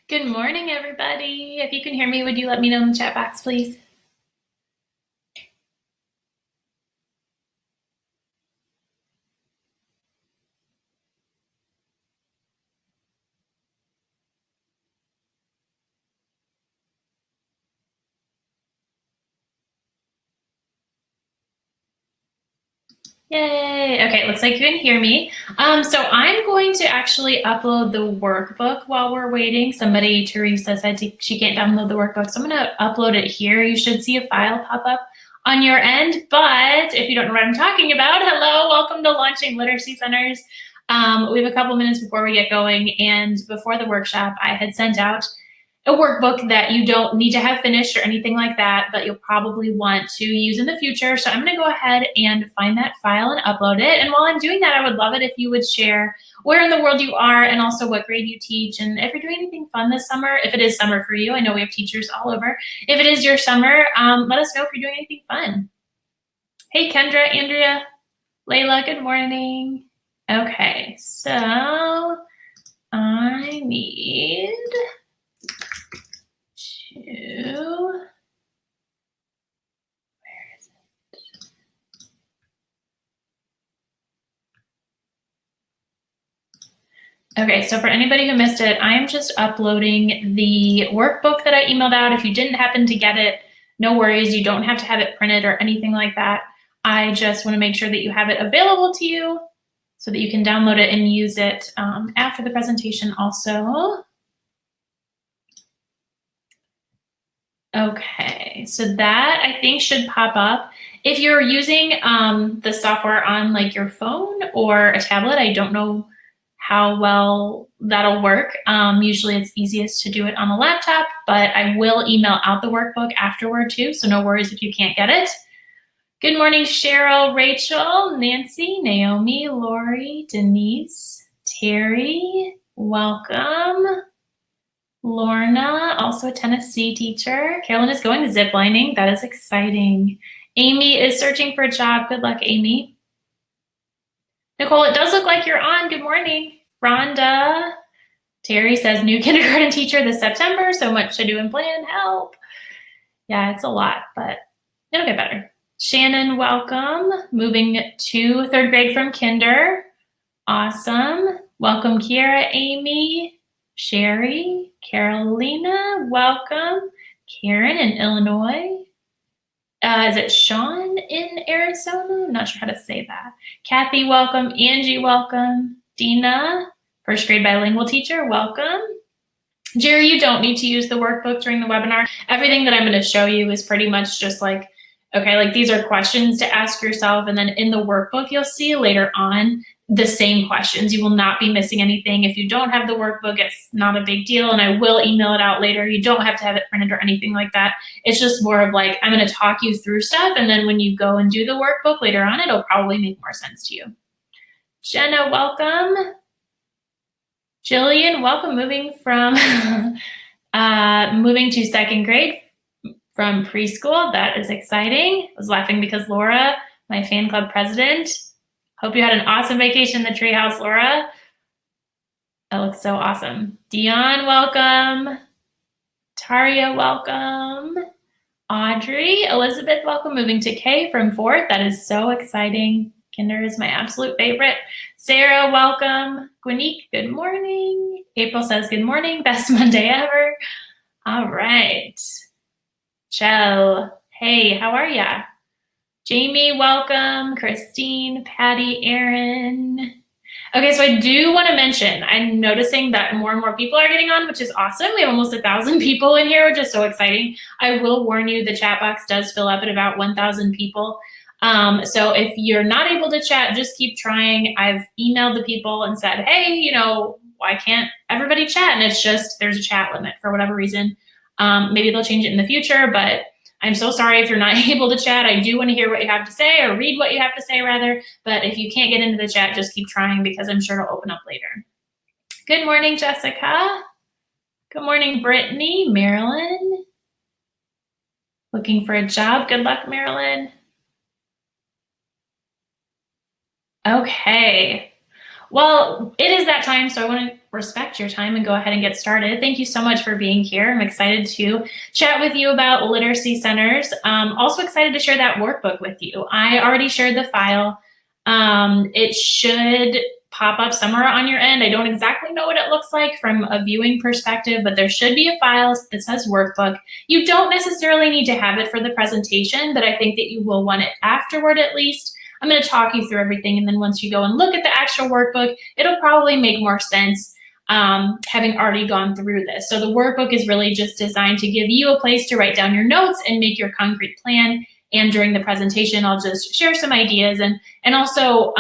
Good morning, everybody. If you can hear me, would you let me know in the chat box, please? Yay. Okay, it looks like you can hear me. So I'm going to actually upload the workbook while we're waiting. Teresa said she can't download the workbook, so I'm going to upload it here. You should see a file pop up on your end, but if you don't know what I'm talking about, hello, welcome to Launching Literacy Centers. We have a couple minutes before we get going, and before the workshop, I had sent out a workbook that you don't need to have finished or anything like that, but you'll probably want to use in the future. So I'm going to go ahead and find that file and upload it. And while I'm doing that, I would love it if you would share where in the world you are and also what grade you teach, and if you're doing anything fun this summer. If it is summer for you, I know we have teachers all over. If it is your summer, let us know if you're doing anything fun. Hey, Kendra, Andrea, Layla, good morning. Okay, so I need to, where is it? Okay, so for anybody who missed it, I am just uploading the workbook that I emailed out. If you didn't happen to get it, no worries. You don't have to have it printed or anything like that. I just want to make sure that you have it available to you so that you can download it and use it after the presentation also. Okay, so that I think should pop up. If you're using the software on like your phone or a tablet, I don't know how well that'll work. Usually it's easiest to do it on a laptop, but I will email out the workbook afterward too, so no worries if you can't get it. Good morning, Cheryl, Rachel, Nancy, Naomi, Lori, Denise, Terry, welcome. Lorna, also a Tennessee teacher. Carolyn is going ziplining. That is exciting. Amy is searching for a job. Good luck, Amy. Nicole, it does look like you're on. Good morning. Rhonda. Terry says, new kindergarten teacher this September. So much to do and plan. Help. Yeah, it's a lot, but it'll get better. Shannon, welcome. Moving to third grade from kinder. Awesome. Welcome, Kiara, Amy, Sherry, Carolina, welcome. Karen in Illinois. Is it Sean in Arizona? I'm not sure how to say that. Kathy, welcome. Angie, welcome. Dina, first grade bilingual teacher, welcome. Jerry, you don't need to use the workbook during the webinar. Everything that I'm going to show you is pretty much just like, okay, like these are questions to ask yourself, and then in the workbook, you'll see later on the same questions. You will not be missing anything. If you don't have the workbook, it's not a big deal, and I will email it out later. You don't have to have it printed or anything like that. It's just more of like, I'm going to talk you through stuff, and then when you go and do the workbook later on, it'll probably make more sense to you. Jenna, welcome. Jillian, welcome. Moving from moving to second grade from preschool. That is exciting. I was laughing because Laura, my fan club president, hope you had an awesome vacation in the treehouse, Laura. That looks so awesome. Dion, welcome. Taria, welcome. Audrey, Elizabeth, welcome. Moving to K from fourth. That is so exciting. Kinder is my absolute favorite. Sarah, welcome. Gwenique, good morning. April says, good morning. Best Monday ever. All right. Chell, hey, how are ya? Jamie, welcome. Christine, Patty, Aaron. Okay, so I do want to mention, I'm noticing that more and more people are getting on, which is awesome. We have almost 1,000 people in here, which is so exciting. I will warn you, the chat box does fill up at about 1,000 people. So if you're not able to chat, just keep trying. I've emailed the people and said, hey, you know, why can't everybody chat? And it's just, there's a chat limit for whatever reason. Maybe they'll change it in the future, but I'm so sorry if you're not able to chat. I do want to hear what you have to say, or read what you have to say rather, but if you can't get into the chat, just keep trying because I'm sure it'll open up later. Good morning, Jessica. Good morning, Brittany. Marilyn. Looking for a job. Good luck, Marilyn. Okay. Well, it is that time, so I want to respect your time and go ahead and get started. Thank you so much for being here. I'm excited to chat with you about literacy centers. Also excited to share that workbook with you. I already shared the file. It should pop up somewhere on your end. I don't exactly know what it looks like from a viewing perspective, but there should be a file that says workbook. You don't necessarily need to have it for the presentation, but I think that you will want it afterward at least. I'm going to talk you through everything, and then once you go and look at the actual workbook, it'll probably make more sense having already gone through this. So the workbook is really just designed to give you a place to write down your notes and make your concrete plan. And during the presentation, I'll just share some ideas and also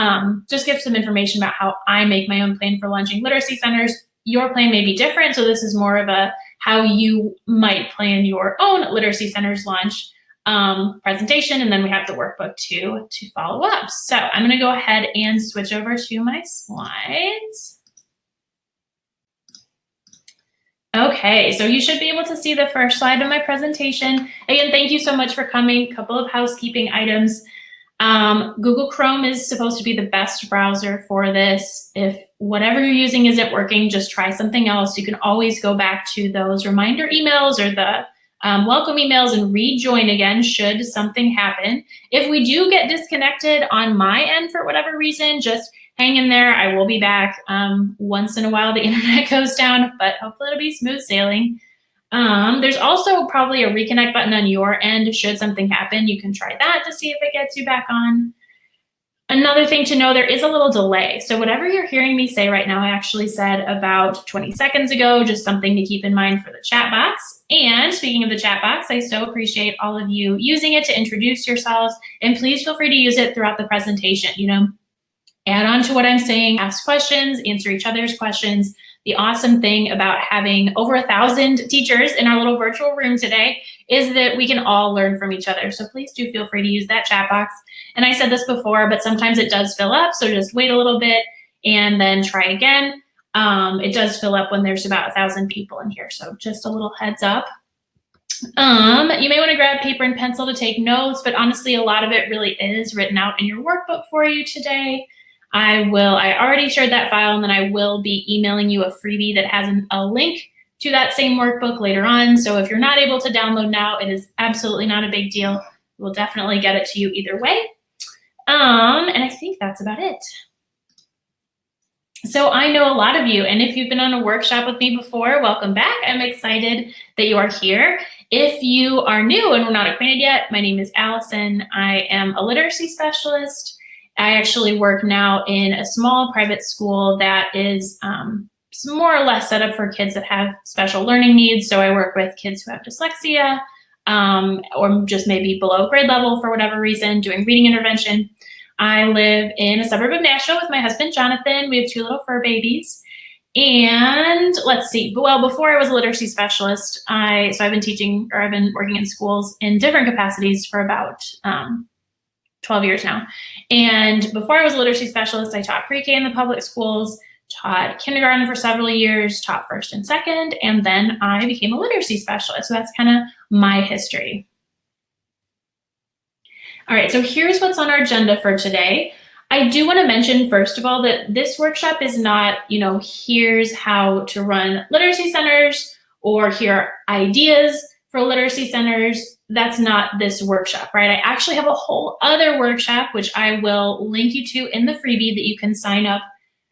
just give some information about how I make my own plan for launching literacy centers. Your plan may be different, so this is more of a how you might plan your own literacy centers launch presentation, and then we have the workbook to follow up. So I'm going to go ahead and switch over to my slides. Okay, so you should be able to see the first slide of my presentation. Again, thank you so much for coming. A couple of housekeeping items. Google Chrome is supposed to be the best browser for this. If whatever you're using isn't working, just try something else. You can always go back to those reminder emails or the welcome emails and rejoin again should something happen. If we do get disconnected on my end for whatever reason, just hang in there. I will be back. Once in a while the internet goes down, but hopefully it'll be smooth sailing. There's also probably a reconnect button on your end. Should something happen, you can try that to see if it gets you back on. Another thing to know, there is a little delay. So whatever you're hearing me say right now, I actually said about 20 seconds ago, just something to keep in mind for the chat box. And speaking of the chat box, I so appreciate all of you using it to introduce yourselves, and please feel free to use it throughout the presentation. You know, add on to what I'm saying, ask questions, answer each other's questions. The awesome thing about having over 1,000 teachers in our little virtual room today is that we can all learn from each other. So please do feel free to use that chat box. And I said this before, but sometimes it does fill up. So just wait a little bit and then try again. It does fill up when there's about 1,000 people in here. So just a little heads up. You may want to grab paper and pencil to take notes, but honestly, a lot of it really is written out in your workbook for you today. I already shared that file, and then I will be emailing you a freebie that has a link to that same workbook later on. So if you're not able to download now, it is absolutely not a big deal. We'll definitely get it to you either way. And I think that's about it. So I know a lot of you, and if you've been on a workshop with me before, welcome back. I'm excited that you are here. If you are new and we're not acquainted yet, my name is Allison. I am a literacy specialist. I actually work now in a small private school that is more or less set up for kids that have special learning needs. So I work with kids who have dyslexia or just maybe below grade level for whatever reason, doing reading intervention. I live in a suburb of Nashville with my husband, Jonathan. We have 2 little fur babies. And let's see, well, before I was a literacy specialist, I've been working in schools in different capacities for about 12 years now. And before I was a literacy specialist, I taught pre-K in the public schools, taught kindergarten for several years, taught first and second, and then I became a literacy specialist. So that's kind of my history. All right, so here's what's on our agenda for today. I do want to mention, first of all, that this workshop is not, here's how to run literacy centers or here are ideas for literacy centers. That's not this workshop, right? I actually have a whole other workshop, which I will link you to in the freebie that you can sign up.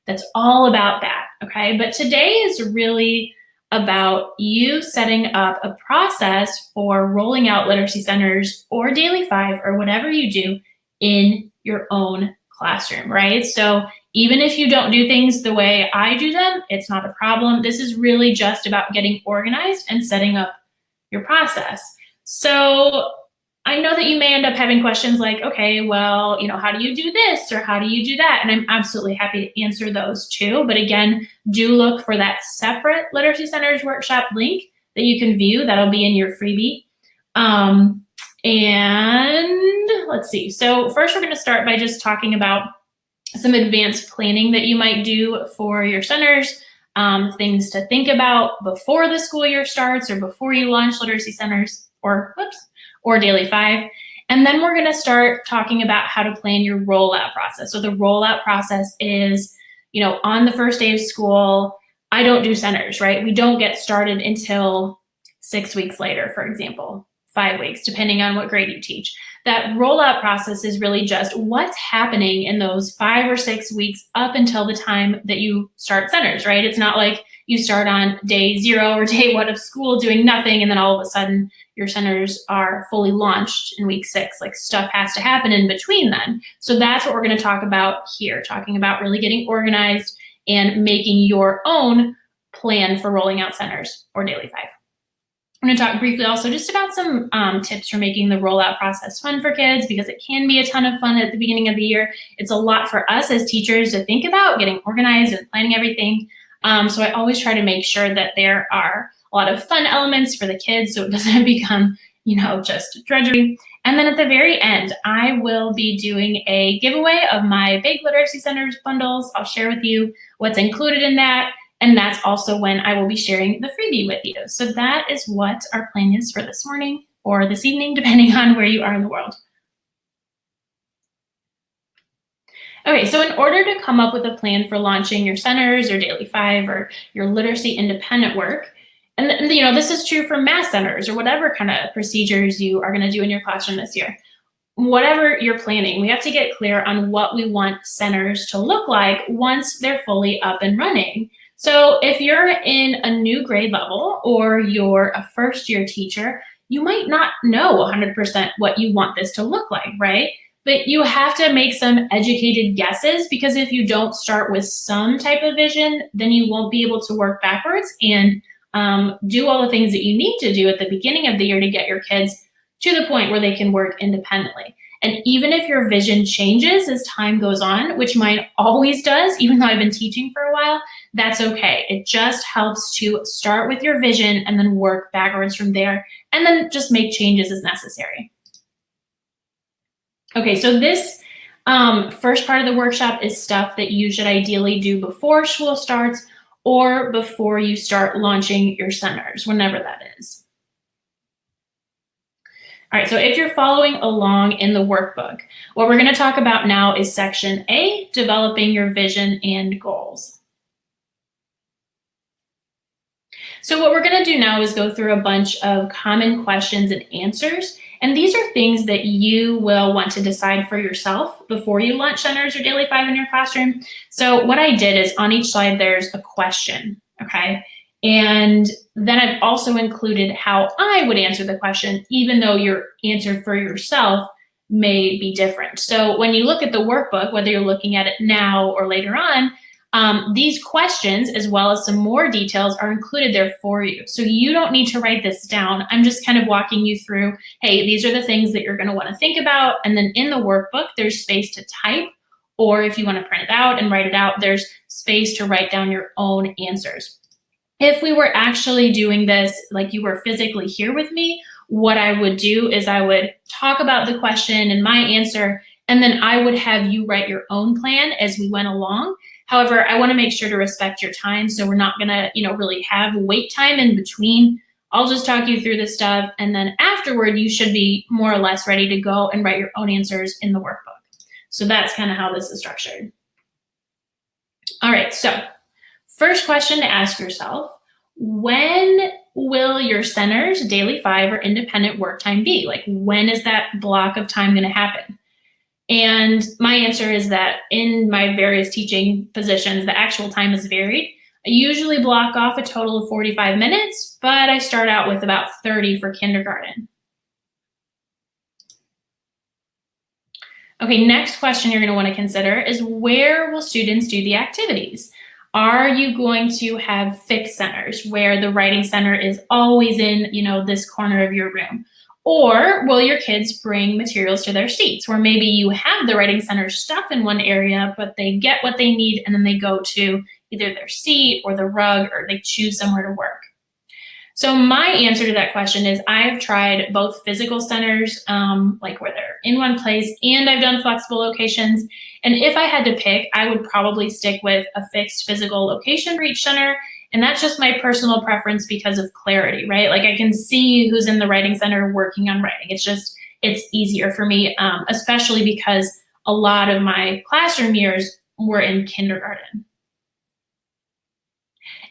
That's all about that, okay? But today is really about you setting up a process for rolling out literacy centers or Daily 5 or whatever you do in your own classroom, right? So even if you don't do things the way I do them, it's not a problem. This is really just about getting organized and setting up your process. So I know that you may end up having questions like, okay, well, how do you do this or how do you do that? And I'm absolutely happy to answer those too. But again, do look for that separate Literacy Centers workshop link that you can view. That'll be in your freebie. And let's see. So first we're going to start by just talking about some advanced planning that you might do for your centers, things to think about before the school year starts or before you launch literacy centers or Daily 5. And then we're going to start talking about how to plan your rollout process. So the rollout process is on the first day of school, I don't do centers, right? We don't get started until 6 weeks later, for example, 5 weeks, depending on what grade you teach. That rollout process is really just what's happening in those 5 or 6 weeks up until the time that you start centers, right? It's not like you start on day 0 or day 1 of school doing nothing, and then all of a sudden your centers are fully launched in week 6. Like, stuff has to happen in between then. So that's what we're going to talk about here, talking about really getting organized and making your own plan for rolling out centers or Daily 5. I'm going to talk briefly also just about some tips for making the rollout process fun for kids, because it can be a ton of fun at the beginning of the year. It's a lot for us as teachers to think about, getting organized and planning everything. So I always try to make sure that there are a lot of fun elements for the kids so it doesn't become, just drudgery. And then at the very end, I will be doing a giveaway of my Big Literacy Centers bundles. I'll share with you what's included in that. And that's also when I will be sharing the freebie with you. So that is what our plan is for this morning or this evening, depending on where you are in the world. Okay, so in order to come up with a plan for launching your centers or Daily 5 or your literacy independent work, and this is true for math centers or whatever kind of procedures you are going to do in your classroom this year. Whatever you're planning, we have to get clear on what we want centers to look like once they're fully up and running. So if you're in a new grade level or you're a first-year teacher, you might not know 100% what you want this to look like, right? But you have to make some educated guesses, because if you don't start with some type of vision, then you won't be able to work backwards and do all the things that you need to do at the beginning of the year to get your kids to the point where they can work independently. And even if your vision changes as time goes on, which mine always does, even though I've been teaching for a while, that's okay. It just helps to start with your vision and then work backwards from there, and then just make changes as necessary. Okay, so this first part of the workshop is stuff that you should ideally do before school starts or before you start launching your centers, whenever that is. All right, so if you're following along in the workbook, what we're going to talk about now is section A, developing your vision and goals. So what we're going to do now is go through a bunch of common questions and answers. And these are things that you will want to decide for yourself before you launch centers or Daily 5 in your classroom. So what I did is on each slide, there's a question, okay? And then I've also included how I would answer the question, even though your answer for yourself may be different. So when you look at the workbook, whether you're looking at it now or later on, these questions, as well as some more details, are included there for you. So you don't need to write this down. I'm just kind of walking you through, hey, these are the things that you're going to want to think about. And then in the workbook, there's space to type, or if you want to print it out and write it out, there's space to write down your own answers. If we were actually doing this like you were physically here with me, what I would do is I would talk about the question and my answer, and then I would have you write your own plan as we went along. However, I want to make sure to respect your time, so we're not going to, really have wait time in between. I'll just talk you through this stuff, and then afterward, you should be more or less ready to go and write your own answers in the workbook. So that's kind of how this is structured. All right, so first question to ask yourself, when will your centers, Daily 5, or independent work time be? Like, when is that block of time going to happen? And my answer is that in my various teaching positions, the actual time is varied. I usually block off a total of 45 minutes, but I start out with about 30 for kindergarten. Okay, next question you're going to want to consider is, where will students do the activities? Are you going to have fixed centers where the writing center is always in, this corner of your room? Or will your kids bring materials to their seats, where maybe you have the writing center stuff in one area, but they get what they need and then they go to either their seat or the rug, or they choose somewhere to work? So my answer to that question is, I've tried both physical centers, like where they're in one place, and I've done flexible locations. And if I had to pick, I would probably stick with a fixed physical location for each center. And that's just my personal preference because of clarity, right? Like, I can see who's in the writing center working on writing. It's easier for me, especially because a lot of my classroom years were in kindergarten.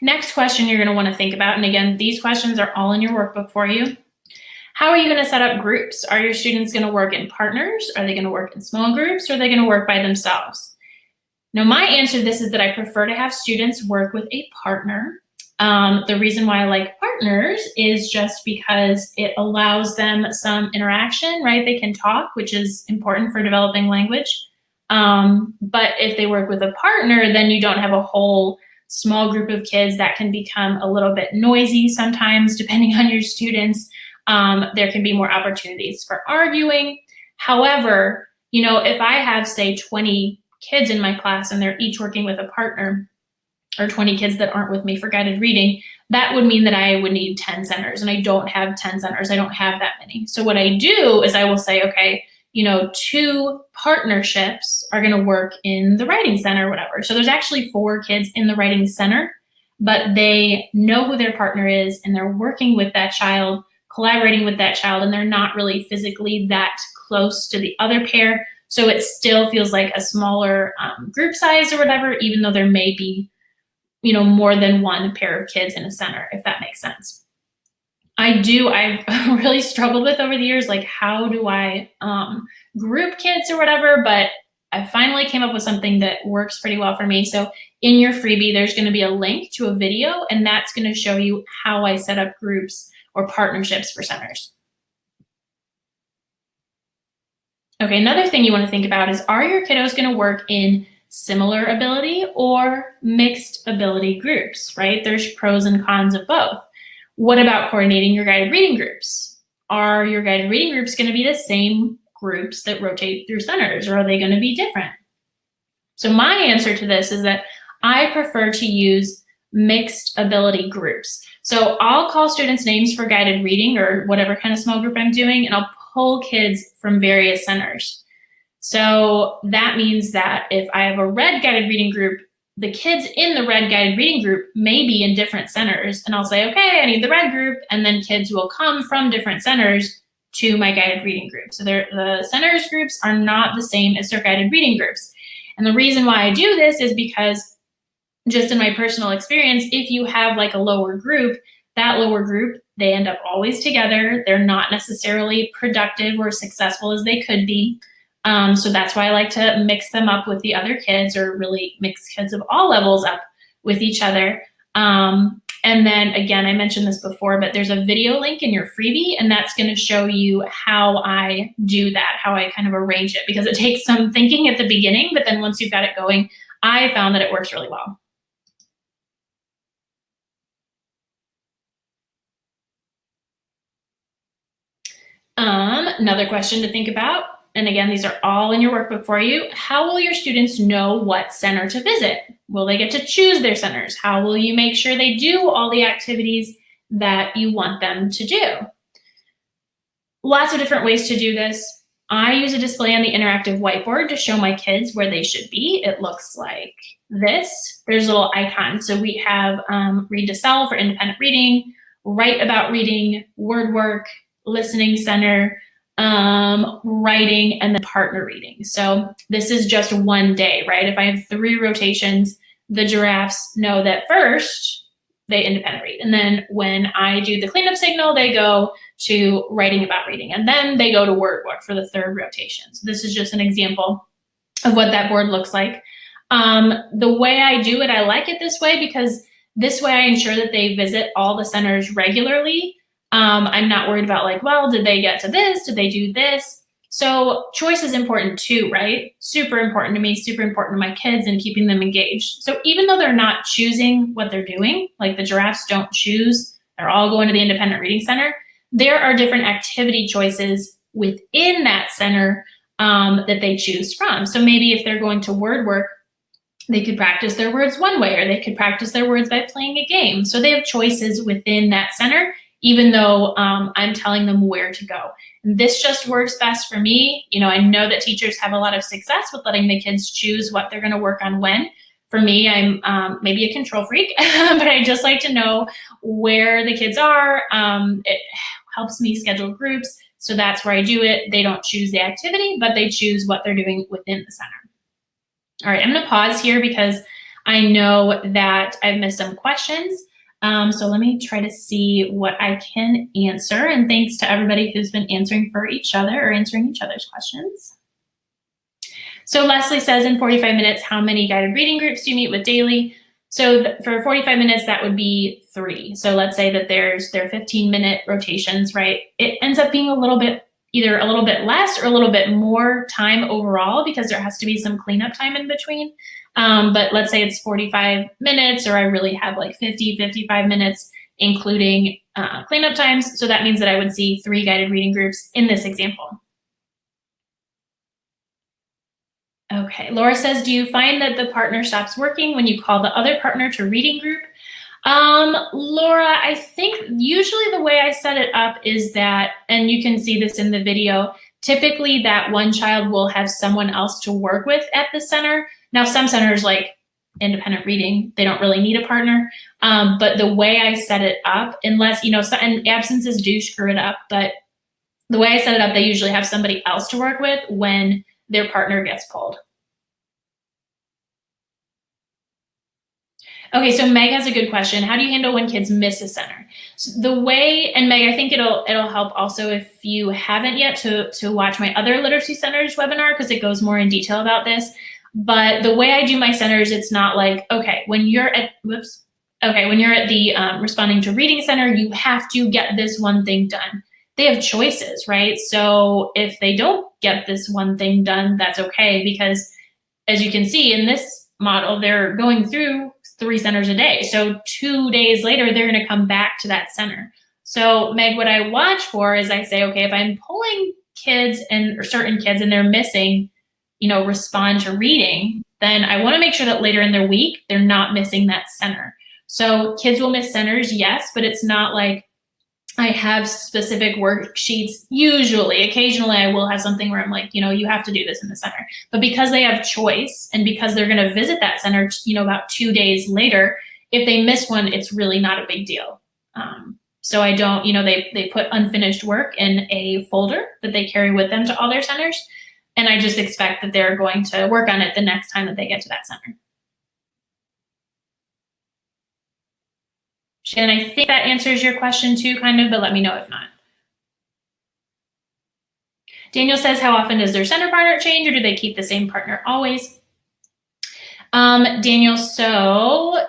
Next question you're going to want to think about, and again, these questions are all in your workbook for you. How are you going to set up groups? Are your students going to work in partners? Are they going to work in small groups? Or are they going to work by themselves? Now, my answer to this is that I prefer to have students work with a partner. The reason why I like partners is just because it allows them some interaction, right? They can talk, which is important for developing language. But if they work with a partner, then you don't have a whole small group of kids that can become a little bit noisy sometimes, depending on your students. There can be more opportunities for arguing. However, if I have, say, 20 kids in my class and they're each working with a partner, or 20 kids that aren't with me for guided reading, that would mean that I would need 10 centers, and I don't have 10 centers. I don't have that many. So what I do is I will say, okay, 2 partnerships are going to work in the writing center or whatever. So there's actually 4 kids in the writing center, but they know who their partner is and they're working with that child, collaborating with that child, and they're not really physically that close to the other pair. So it still feels like a smaller group size or whatever, even though there may be more than one pair of kids in a center, if that makes sense. I've really struggled with over the years, like how do I group kids or whatever, but I finally came up with something that works pretty well for me. So in your freebie, there's going to be a link to a video, and that's going to show you how I set up groups or partnerships for centers. Okay, another thing you want to think about is, are your kiddos going to work in similar ability or mixed ability groups, right? There's pros and cons of both. What about coordinating your guided reading groups? Are your guided reading groups going to be the same groups that rotate through centers, or are they going to be different? So my answer to this is that I prefer to use mixed ability groups. So I'll call students names for guided reading or whatever kind of small group I'm doing, and I'll pull kids from various centers. So that means that if I have a red guided reading group, the kids in the red guided reading group may be in different centers, and I'll say, okay, I need the red group, and then kids will come from different centers to my guided reading group. So the centers groups are not the same as their guided reading groups. And the reason why I do this is because, just in my personal experience, if you have like a lower group, that lower group, they end up always together. They're not necessarily productive or successful as they could be. So that's why I like to mix them up with the other kids, or really mix kids of all levels up with each other. And then again, I mentioned this before, but there's a video link in your freebie, and that's going to show you how I do that, how I kind of arrange it, because it takes some thinking at the beginning, but then once you've got it going, I found that it works really well. Another question to think about, and again, these are all in your workbook for you. How will your students know what center to visit? Will they get to choose their centers? How will you make sure they do all the activities that you want them to do? Lots of different ways to do this. I use a display on the interactive whiteboard to show my kids where they should be. It looks like this. There's a little icon. So we have Read to Cell for independent reading, Write About Reading, Word Work, Listening Center, writing, and then partner reading. So this is just one day, right? If I have 3 rotations, the giraffes know that first they independent read. And then when I do the cleanup signal, they go to writing about reading. And then they go to word work for the 3rd rotation. So this is just an example of what that board looks like. The way I do it, I like it this way because this way I ensure that they visit all the centers regularly. I'm not worried about like, well, did they get to this? Did they do this? So choice is important too, right? Super important to me, super important to my kids, and keeping them engaged. So even though they're not choosing what they're doing, like the giraffes don't choose, they're all going to the independent reading center, there are different activity choices within that center that they choose from. So maybe if they're going to word work, they could practice their words one way, or they could practice their words by playing a game. So they have choices within that center, even though I'm telling them where to go. And this just works best for me. You know, I know that teachers have a lot of success with letting the kids choose what they're going to work on when. For me, I'm maybe a control freak, but I just like to know where the kids are. It helps me schedule groups. So that's where I do it. They don't choose the activity, but they choose what they're doing within the center. All right, I'm going to pause here because I know that I've missed some questions. So let me try to see what I can answer. And thanks to everybody who's been answering for each other or answering each other's questions. So Leslie says, in 45 minutes, how many guided reading groups do you meet with daily? So for 45 minutes, that would be 3. So let's say that there are 15-minute rotations, right? It ends up being either a little bit less or a little bit more time overall, because there has to be some cleanup time in between. But let's say it's 45 minutes, or I really have like 55 minutes, including cleanup times. So that means that I would see 3 guided reading groups in this example. Okay, Laura says, do you find that the partner stops working when you call the other partner to reading group? Laura, I think usually the way I set it up is that, and you can see this in the video, typically that one child will have someone else to work with at the center. Now, some centers like independent reading, they don't really need a partner. But the way I set it up, unless, and absences do screw it up, but the way I set it up, they usually have somebody else to work with when their partner gets pulled. Okay, so Meg has a good question. How do you handle when kids miss a center? So the way, and Meg, I think it'll help also if you haven't yet to watch my other Literacy Centers webinar, because it goes more in detail about this. But the way I do my centers, it's not like, okay, when you're at the Responding to Reading Center, you have to get this one thing done. They have choices, right? So if they don't get this one thing done, that's okay, because as you can see in this model, they're going through 3 centers a day. So 2 days later, they're going to come back to that center. So Meg, what I watch for is I say, okay, if I'm pulling kids or certain kids and they're missing, respond to reading, then I want to make sure that later in their week, they're not missing that center. So kids will miss centers, yes, but it's not like I have specific worksheets. Usually, occasionally I will have something where I'm like, you have to do this in the center. But because they have choice and because they're going to visit that center, about 2 days later, if they miss one, it's really not a big deal. So I don't, they put unfinished work in a folder that they carry with them to all their centers. And I just expect that they're going to work on it the next time that they get to that center. Shannon, I think that answers your question too, kind of, but let me know if not. Daniel says, how often does their center partner change, or do they keep the same partner always? Daniel, so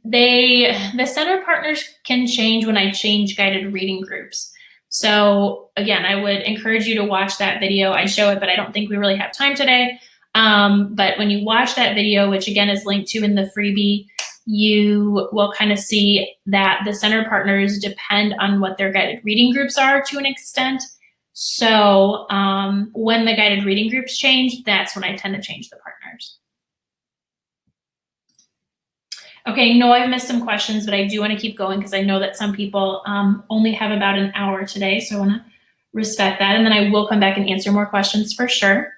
the center partners can change when I change guided reading groups. So again, I would encourage you to watch that video. I show it, but I don't think we really have time today. But when you watch that video, which again is linked to in the freebie, you will kind of see that the center partners depend on what their guided reading groups are to an extent. So when the guided reading groups change, that's when I tend to change the partners. Okay, no, I've missed some questions, but I do want to keep going because I know that some people only have about an hour today, so I want to respect that. And then I will come back and answer more questions for sure.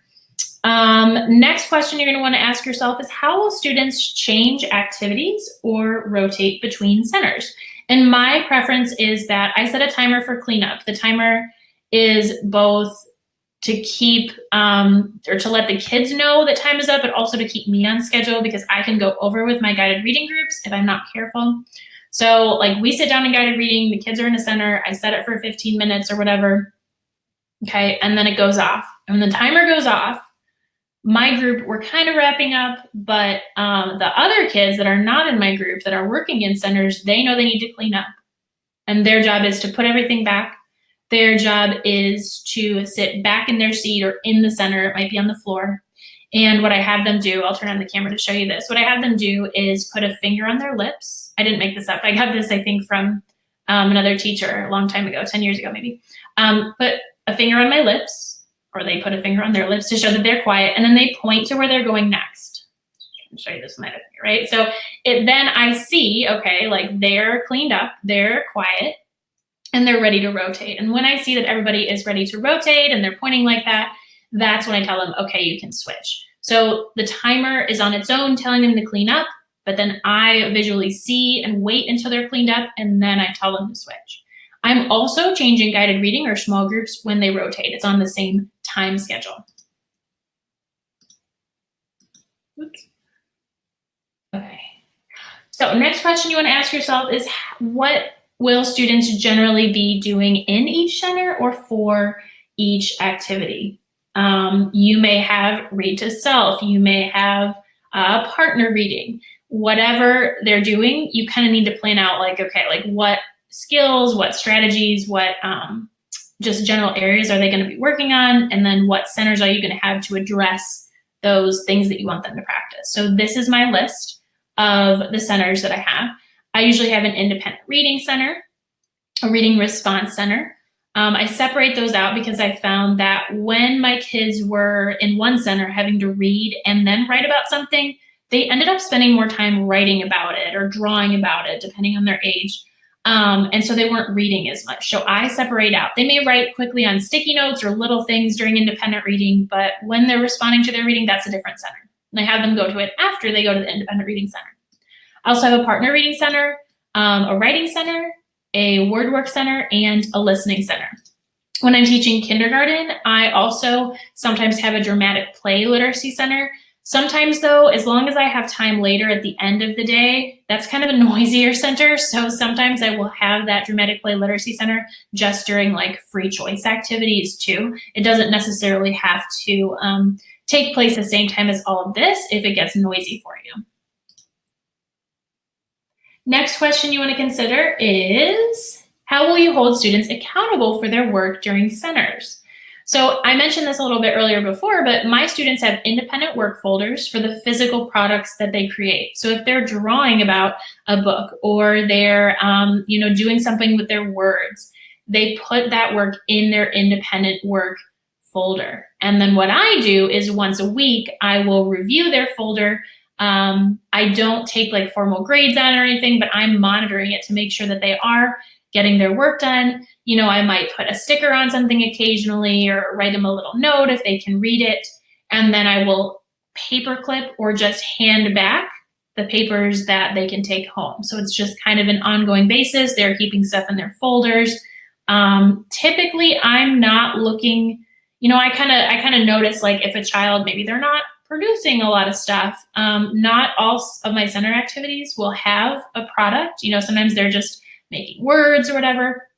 Next question you're going to want to ask yourself is, how will students change activities or rotate between centers? And my preference is that I set a timer for cleanup. The timer is both to keep or to let the kids know that time is up, but also to keep me on schedule, because I can go over with my guided reading groups if I'm not careful. So like we sit down in guided reading, the kids are in a center, I set it for 15 minutes or whatever. Okay, and then it goes off. And when the timer goes off, my group, we're kind of wrapping up, but the other kids that are not in my group that are working in centers, they know they need to clean up. And their job is to put everything back. Their job is to sit back in their seat or in the center. It might be on the floor. And what I have them do, I'll turn on the camera to show you this. What I have them do is put a finger on their lips. I didn't make this up. I got this, I think, from another teacher a long time ago, 10 years ago maybe. Put a finger on my lips, or they put a finger on their lips to show that they're quiet, and then they point to where they're going next. I'll show you this with my finger, right? So then I see, okay, like they're cleaned up, they're quiet, and they're ready to rotate. And when I see that everybody is ready to rotate and they're pointing like that, that's when I tell them, okay, you can switch. So the timer is on its own telling them to clean up, but then I visually see and wait until they're cleaned up, and then I tell them to switch. I'm also changing guided reading or small groups when they rotate. It's on the same time schedule. Oops. Okay, next question you want to ask yourself is, what will students generally be doing in each center or for each activity? You may have read to self, you may have partner reading. Whatever they're doing, you kind of need to plan out like, okay, like what skills, what strategies, what just general areas are they going to be working on? And then what centers are you going to have to address those things that you want them to practice? So this is my list of the centers that I have. I usually have an independent reading center, a reading response center. I separate those out because I found that when my kids were in one center having to read and then write about something, they ended up spending more time writing about it or drawing about it, depending on their age. And so they weren't reading as much. So I separate out. They may write quickly on sticky notes or little things during independent reading, but when they're responding to their reading, that's a different center. And I have them go to it after they go to the independent reading center. I also have a partner reading center, a writing center, a word work center, and a listening center. When I'm teaching kindergarten, I also sometimes have a dramatic play literacy center. Sometimes though, as long as I have time later at the end of the day, that's kind of a noisier center. So sometimes I will have that dramatic play literacy center just during like free choice activities too. It doesn't necessarily have to take place the same time as all of this if it gets noisy for you. Next question you want to consider is, how will you hold students accountable for their work during centers? So I mentioned this a little bit earlier before, but my students have independent work folders for the physical products that they create. So if they're drawing about a book or they're doing something with their words, they put that work in their independent work folder. And then what I do is once a week, I will review their folder. I don't take like formal grades on it or anything, but I'm monitoring it to make sure that they are getting their work done. I might put a sticker on something occasionally or write them a little note if they can read it. And then I will paperclip or just hand back the papers that they can take home. So it's just kind of an ongoing basis. They're keeping stuff in their folders. Typically I'm not looking, I kind of notice like if a child, maybe they're not producing a lot of stuff. Not all of my center activities will have a product. Sometimes they're just making words or whatever.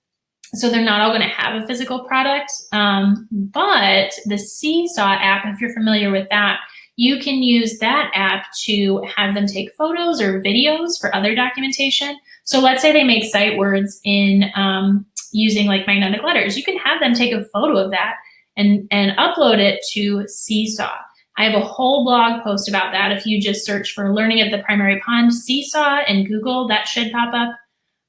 So they're not all going to have a physical product. But the Seesaw app, if you're familiar with that, you can use that app to have them take photos or videos for other documentation. So let's say they make sight words in using like magnetic letters. You can have them take a photo of that and upload it to Seesaw. I have a whole blog post about that. If you just search for Learning at the Primary Pond Seesaw in Google, that should pop up.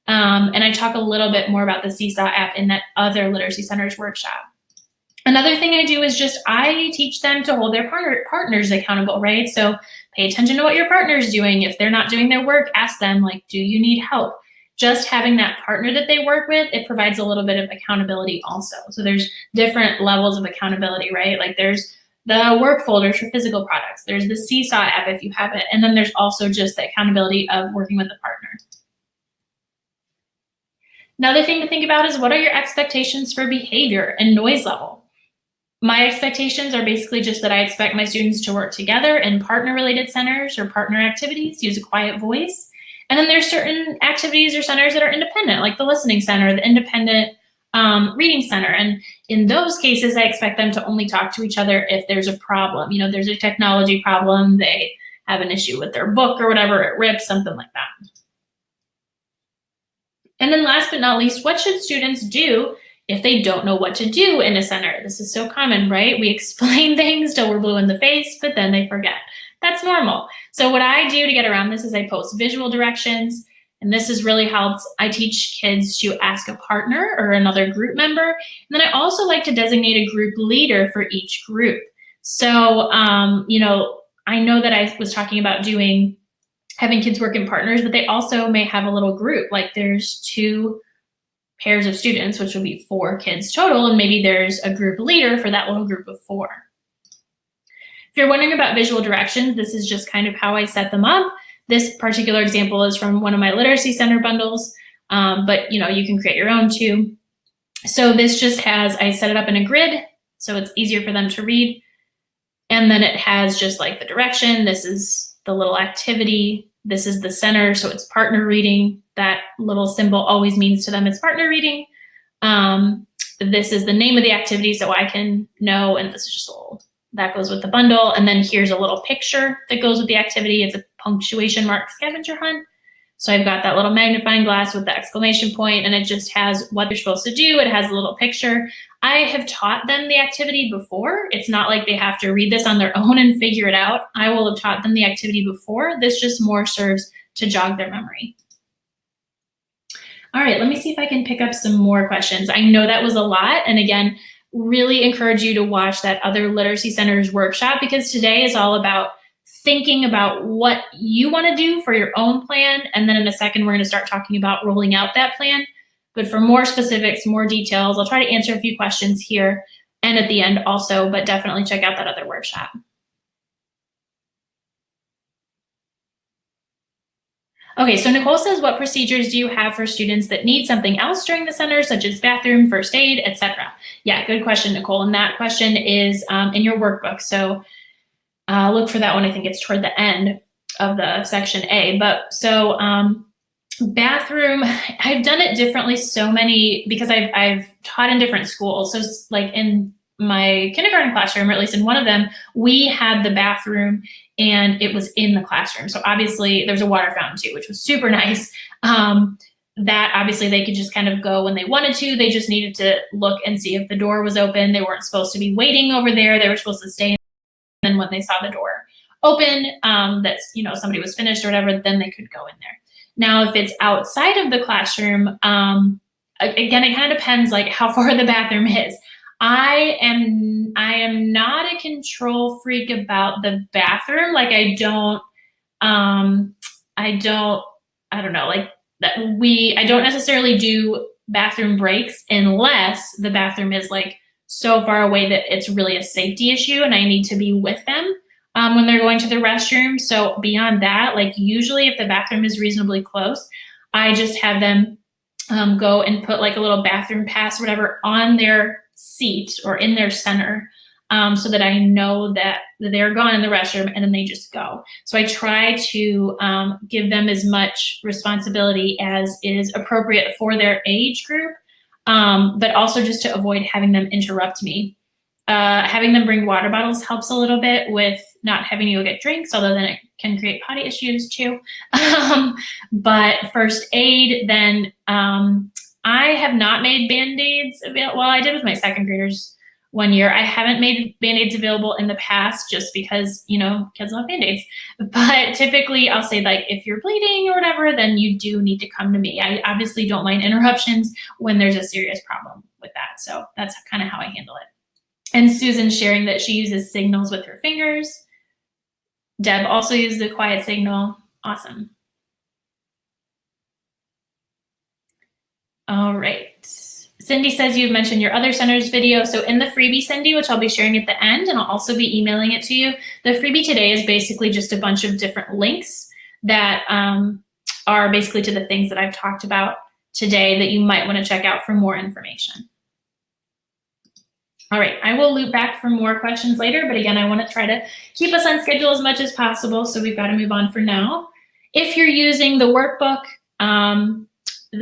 And I talk a little bit more about the Seesaw app in that other Literacy Centers workshop. Another thing I do is just I teach them to hold their partners accountable, right? So pay attention to what your partner's doing. If they're not doing their work, ask them, like, do you need help? Just having that partner that they work with, it provides a little bit of accountability also. So there's different levels of accountability, right? Like there's the work folders for physical products. There's the Seesaw app if you have it. And then there's also just the accountability of working with a partner. Another thing to think about is, what are your expectations for behavior and noise level? My expectations are basically just that I expect my students to work together in partner-related centers or partner activities, use a quiet voice. And then there's certain activities or centers that are independent, like the listening center, the independent reading center. And in those cases, I expect them to only talk to each other if there's a problem. There's a technology problem, they have an issue with their book or whatever, it rips, something like that. And then last but not least, what should students do if they don't know what to do in a center? This is so common, right? We explain things till we're blue in the face, but then they forget. That's normal. So what I do to get around this is I post visual directions, and this has really helped. I teach kids to ask a partner or another group member. And then I also like to designate a group leader for each group. So, I know that I was talking about having kids work in partners, but they also may have a little group. Like there's 2 pairs of students, which will be 4 kids total, and maybe there's a group leader for that little group of 4. If you're wondering about visual directions, this is just kind of how I set them up. This particular example is from one of my Literacy Center bundles, but you can create your own too. So this just has, I set it up in a grid, so it's easier for them to read. And then it has just like the direction. This is the little activity. This is the center, so it's partner reading. That little symbol always means to them it's partner reading. This is the name of the activity, so I can know, and this is just a little, that goes with the bundle. And then here's a little picture that goes with the activity. It's a punctuation mark scavenger hunt. So I've got that little magnifying glass with the exclamation point, and it just has what they're supposed to do. It has a little picture. I have taught them the activity before. It's not like they have to read this on their own and figure it out. I will have taught them the activity before. This just more serves to jog their memory. All right, let me see if I can pick up some more questions. I know that was a lot. And again, really encourage you to watch that other Literacy Centers workshop, because today is all about thinking about what you want to do for your own plan. And then in a second, we're going to start talking about rolling out that plan. But for more specifics, more details, I'll try to answer a few questions here and at the end also, but definitely check out that other workshop. Okay, so Nicole says, what procedures do you have for students that need something else during the center, such as bathroom, first aid, etc.? Yeah, good question, Nicole. And that question is in your workbook. So look for that one. I think it's toward the end of the section A. But so bathroom, I've done it differently because I've taught in different schools. So like in my kindergarten classroom, or at least in one of them, we had the bathroom and it was in the classroom. So obviously there's a water fountain too, which was super nice. That obviously they could just kind of go when they wanted to. They just needed to look and see if the door was open. They weren't supposed to be waiting over there. They were supposed to stay. And then when they saw the door open, that's, somebody was finished or whatever, then they could go in there. Now, if it's outside of the classroom, again, it kind of depends like how far the bathroom is. I am not a control freak about the bathroom. Like I don't necessarily do bathroom breaks unless the bathroom is like so far away that it's really a safety issue and I need to be with them when they're going to the restroom. So beyond that, like usually if the bathroom is reasonably close, I just have them go and put like a little bathroom pass or whatever on their seat or in their center so that I know that they're gone in the restroom and then they just go. So I try to give them as much responsibility as is appropriate for their age group, but also just to avoid having them interrupt me. Having them bring water bottles helps a little bit with not having to go get drinks, although then it can create potty issues too. But first aid, then I have not made Band-Aids available. Well, I did with my second graders one year. I haven't made Band-Aids available in the past just because, kids love Band-Aids. But typically I'll say like, if you're bleeding or whatever, then you do need to come to me. I obviously don't mind interruptions when there's a serious problem with that. So that's kind of how I handle it. And Susan's sharing that she uses signals with her fingers. Deb also uses a quiet signal. Awesome. All right. Cindy says you've mentioned your other centers video. So in the freebie, Cindy, which I'll be sharing at the end, and I'll also be emailing it to you, the freebie today is basically just a bunch of different links that are basically to the things that I've talked about today that you might want to check out for more information. All right, I will loop back for more questions later, but again, I want to try to keep us on schedule as much as possible, so we've got to move on for now. If you're using the workbook,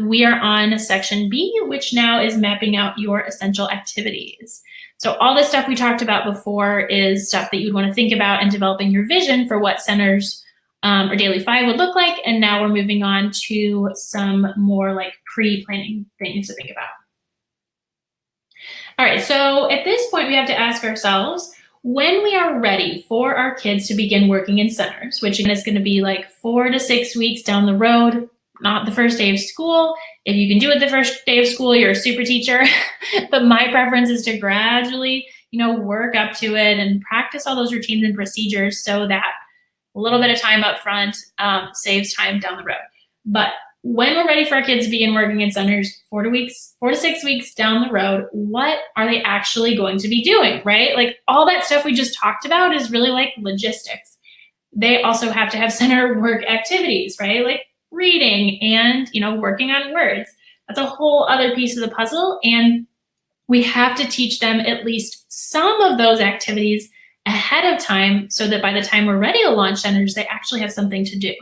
we are on section B, which now is mapping out your essential activities. So all the stuff we talked about before is stuff that you'd want to think about and developing your vision for what centers or Daily 5 would look like, and now we're moving on to some more like pre-planning things to think about. All right, so at this point, we have to ask ourselves, when we are ready for our kids to begin working in centers, which again is going to be like 4 to 6 weeks down the road, not the first day of school. If you can do it the first day of school, you're a super teacher. But my preference is to gradually, work up to it and practice all those routines and procedures so that a little bit of time up front saves time down the road. But when we're ready for our kids to begin working in centers, 4 to 6 weeks down the road, what are they actually going to be doing, right? Like all that stuff we just talked about is really like logistics. They also have to have center work activities, right? Like reading and, working on words. That's a whole other piece of the puzzle. And we have to teach them at least some of those activities ahead of time so that by the time we're ready to launch centers, they actually have something to do.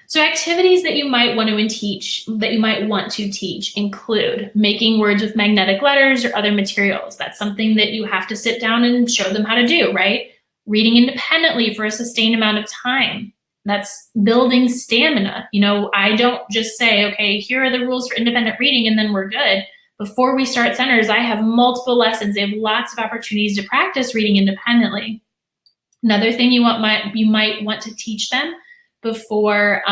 So activities that you might want to teach include making words with magnetic letters or other materials. That's something that you have to sit down and show them how to do, right? Reading independently for a sustained amount of time. That's building stamina. I don't just say, okay, here are the rules for independent reading and then we're good. Before we start centers, I have multiple lessons. They have lots of opportunities to practice reading independently. Another thing you might want to teach them before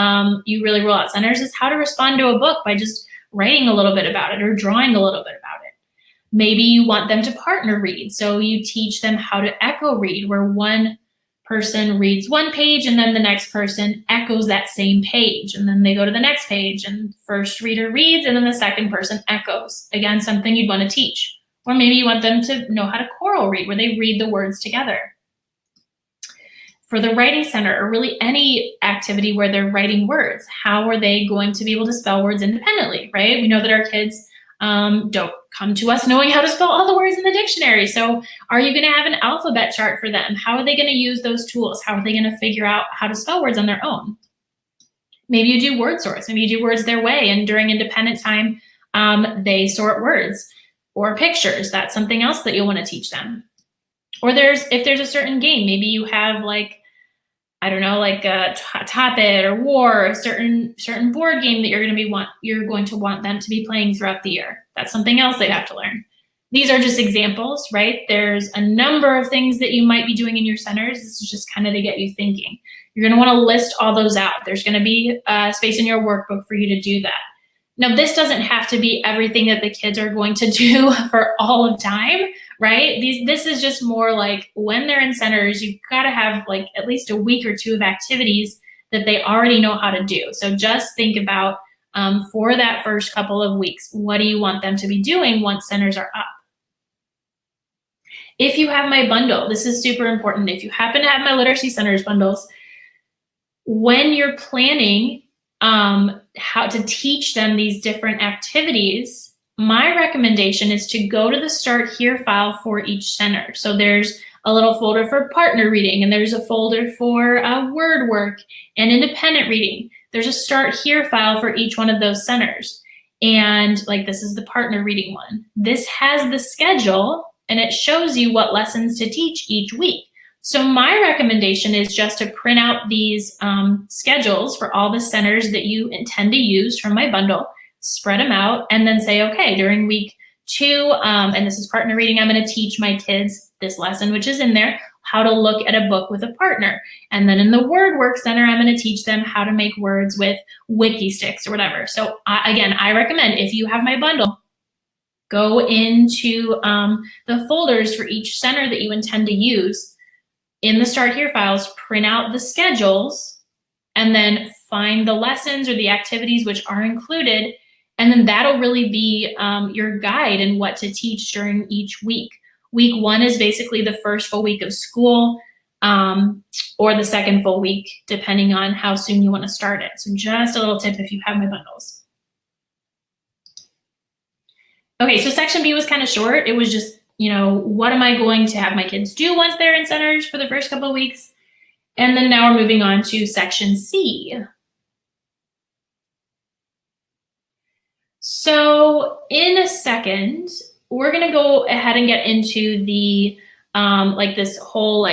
you really roll out centers is how to respond to a book by just writing a little bit about it or drawing a little bit about it. Maybe you want them to partner read, so you teach them how to echo read, where one person reads one page and then the next person echoes that same page, and then they go to the next page and first reader reads and then the second person echoes. Again, something you'd want to teach. Or maybe you want them to know how to choral read, where they read the words together. For the writing center, or really any activity where they're writing words, how are they going to be able to spell words independently, right? We know that our kids don't come to us knowing how to spell all the words in the dictionary. So are you going to have an alphabet chart for them? How are they going to use those tools? How are they going to figure out how to spell words on their own? Maybe you do word sorts. Maybe you do words their way, and during independent time, they sort words or pictures. That's something else that you'll want to teach them. Or if there's a certain game, maybe you have like a Top It or War, a certain board game that you're going to want them to be playing throughout the year. That's something else they have to learn. These are just examples, right? There's a number of things that you might be doing in your centers. This is just kind of to get you thinking. You're going to want to list all those out. There's going to be space in your workbook for you to do that. Now, this doesn't have to be everything that the kids are going to do for all of time, right? This is just more like when they're in centers, you've got to have like at least a week or two of activities that they already know how to do. So just think about for that first couple of weeks, what do you want them to be doing once centers are up? If you have my bundle, this is super important. If you happen to have my Literacy Centers bundles, when you're planning how to teach them these different activities, my recommendation is to go to the Start Here file for each center. So there's a little folder for partner reading, and there's a folder for word work and independent reading. There's a Start Here file for each one of those centers. And like this is the partner reading one. This has the schedule and it shows you what lessons to teach each week. So my recommendation is just to print out these schedules for all the centers that you intend to use from my bundle, spread them out, and then say, okay, during week 2, and this is partner reading, I'm going to teach my kids this lesson, which is in there, how to look at a book with a partner. And then in the Word Work Center, I'm going to teach them how to make words with WikiSticks or whatever. So again, I recommend if you have my bundle, go into the folders for each center that you intend to use. In the Start Here files, print out the schedules, and then find the lessons or the activities which are included, and then that'll really be your guide in what to teach during each week. Week 1 is basically the first full week of school, or the second full week, depending on how soon you want to start it. So just a little tip if you have my bundles. Okay, so section B was kind of short. It was just, what am I going to have my kids do once they're in centers for the first couple of weeks? And then now we're moving on to section C. So in a second, we're going to go ahead and get into the, this whole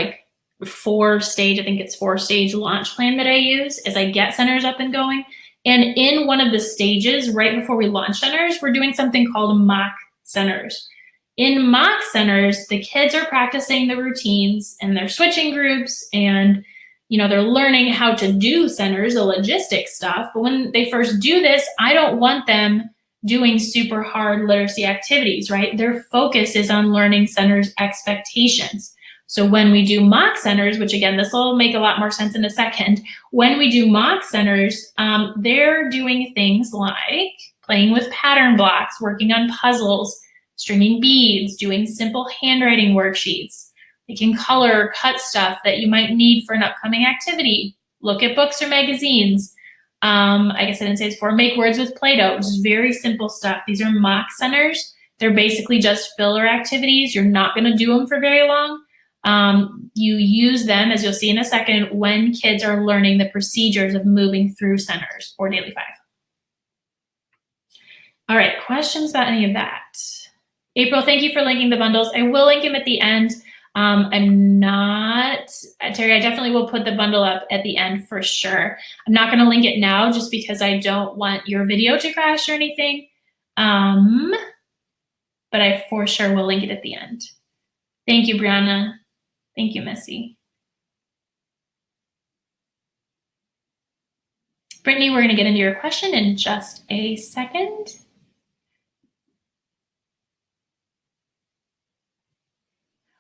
4-stage, I think it's 4-stage launch plan that I use as I get centers up and going. And in one of the stages, right before we launch centers, we're doing something called mock centers. In mock centers, the kids are practicing the routines and they're switching groups and, they're learning how to do centers, the logistics stuff. But when they first do this, I don't want them doing super hard literacy activities, right? Their focus is on learning centers expectations. So when we do mock centers, which again, this will make a lot more sense in a second. When we do mock centers, they're doing things like playing with pattern blocks, working on puzzles, stringing beads, doing simple handwriting worksheets. They can color or cut stuff that you might need for an upcoming activity. Look at books or magazines. I guess I didn't say it's for make words with Play-Doh, which is very simple stuff. These are mock centers. They're basically just filler activities. You're not going to do them for very long. You use them, as you'll see in a second, when kids are learning the procedures of moving through centers or Daily 5. All right, questions about any of that? April, thank you for linking the bundles. I will link them at the end. I'm not, Terry, I definitely will put the bundle up at the end for sure. I'm not gonna link it now just because I don't want your video to crash or anything. But I for sure will link it at the end. Thank you, Brianna. Thank you, Missy. Brittany, we're gonna get into your question in just a second.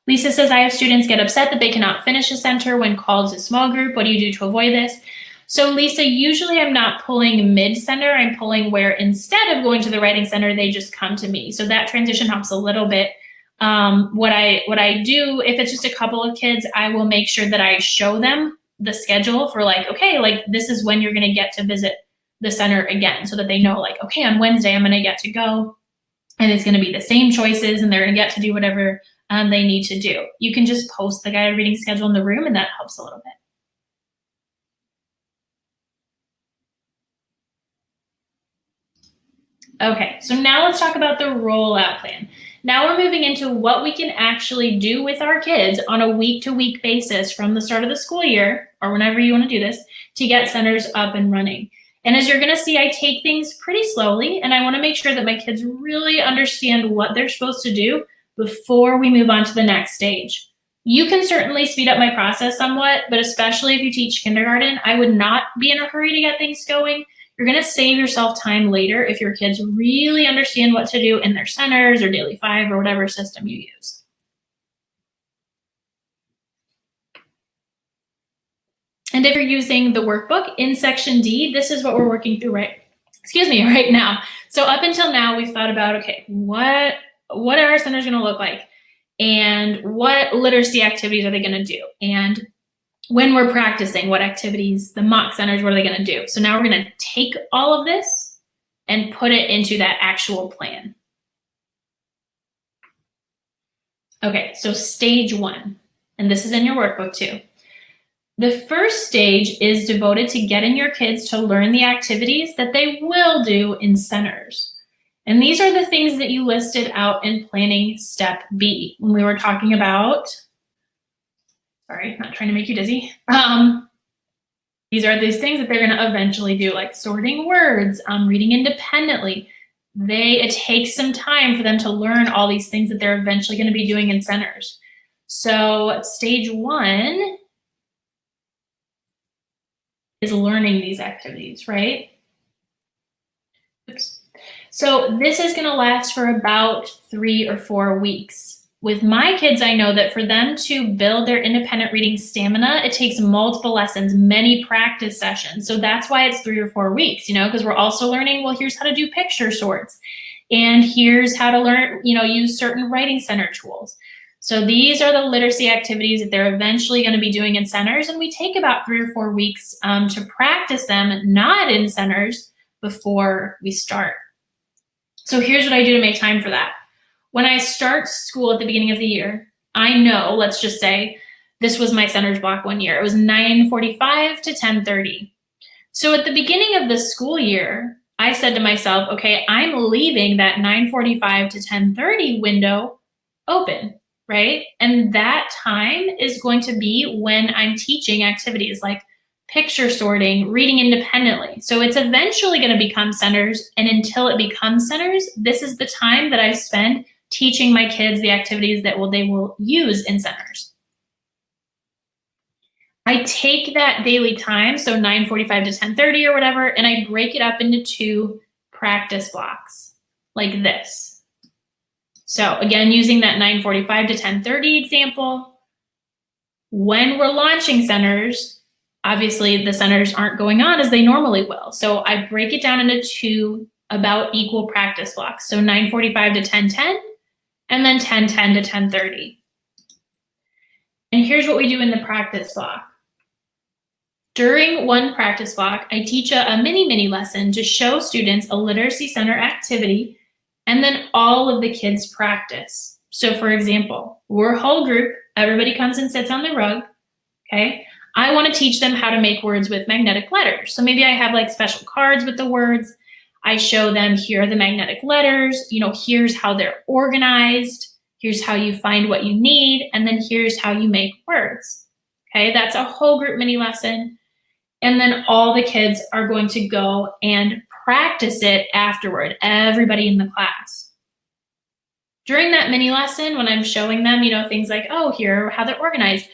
Lisa says, I have students get upset that they cannot finish a center when called to small group. What do you do to avoid this? So Lisa, usually I'm not pulling mid-center, I'm pulling where instead of going to the writing center, they just come to me. So that transition helps a little bit. What I do, if it's just a couple of kids, I will make sure that I show them the schedule for like, okay, like this is when you're gonna get to visit the center again, so that they know like, okay, on Wednesday I'm gonna get to go and it's gonna be the same choices and they're gonna get to do whatever they need to do. You can just post the guided reading schedule in the room and that helps a little bit. Okay, so now let's talk about the rollout plan. Now we're moving into what we can actually do with our kids on a week-to-week basis from the start of the school year, or whenever you want to do this, to get centers up and running. And as you're gonna see, I take things pretty slowly, and I wanna make sure that my kids really understand what they're supposed to do before we move on to the next stage. You can certainly speed up my process somewhat, but especially if you teach kindergarten, I would not be in a hurry to get things going. You're gonna save yourself time later if your kids really understand what to do in their centers or Daily 5 or whatever system you use. And if you're using the workbook in section D, this is what we're working through right now. So up until now, we've thought about, okay, what are our centers gonna look like? And what literacy activities are they gonna do? And when we're practicing, what activities, the mock centers, what are they gonna do? So now we're gonna take all of this and put it into that actual plan. Okay, so stage 1, and this is in your workbook too. The first stage is devoted to getting your kids to learn the activities that they will do in centers. And these are the things that you listed out in planning step B when we were talking about, sorry, not trying to make you dizzy. These are these things that they're gonna eventually do, like sorting words, reading independently. It takes some time for them to learn all these things that they're eventually gonna be doing in centers. So stage 1 is learning these activities, right? Oops. So this is gonna last for about 3 or 4 weeks. With my kids, I know that for them to build their independent reading stamina, it takes multiple lessons, many practice sessions. So that's why it's 3 or 4 weeks, because we're also learning, well, here's how to do picture sorts. And here's how to learn, use certain writing center tools. So these are the literacy activities that they're eventually gonna be doing in centers. And we take about 3 or 4 weeks to practice them, not in centers, before we start. So here's what I do to make time for that. When I start school at the beginning of the year, I know, let's just say, this was my centers block one year. It was 9:45 to 10:30. So at the beginning of the school year, I said to myself, okay, I'm leaving that 9:45 to 10:30 window open, right? And that time is going to be when I'm teaching activities like picture sorting, reading independently. So it's eventually going to become centers. And until it becomes centers, this is the time that I spend teaching my kids the activities that they will use in centers. I take that daily time, so 9:45 to 10:30 or whatever, and I break it up into 2 practice blocks like this. So again, using that 9:45 to 10:30 example, when we're launching centers, obviously the centers aren't going on as they normally will. So I break it down into 2 about equal practice blocks. So 9:45 to 10:10, and then 10:10 to 10:30. And here's what we do in the practice block. During one practice block, I teach a mini lesson to show students a literacy center activity, and then all of the kids practice. So for example, we're a whole group, everybody comes and sits on the rug, okay? I want to teach them how to make words with magnetic letters. So maybe I have like special cards with the words. I show them, here are the magnetic letters, here's how they're organized, here's how you find what you need, and then here's how you make words. Okay, that's a whole group mini lesson. And then all the kids are going to go and practice it afterward, everybody in the class. During that mini lesson, when I'm showing them, things like, oh, here are how they're organized,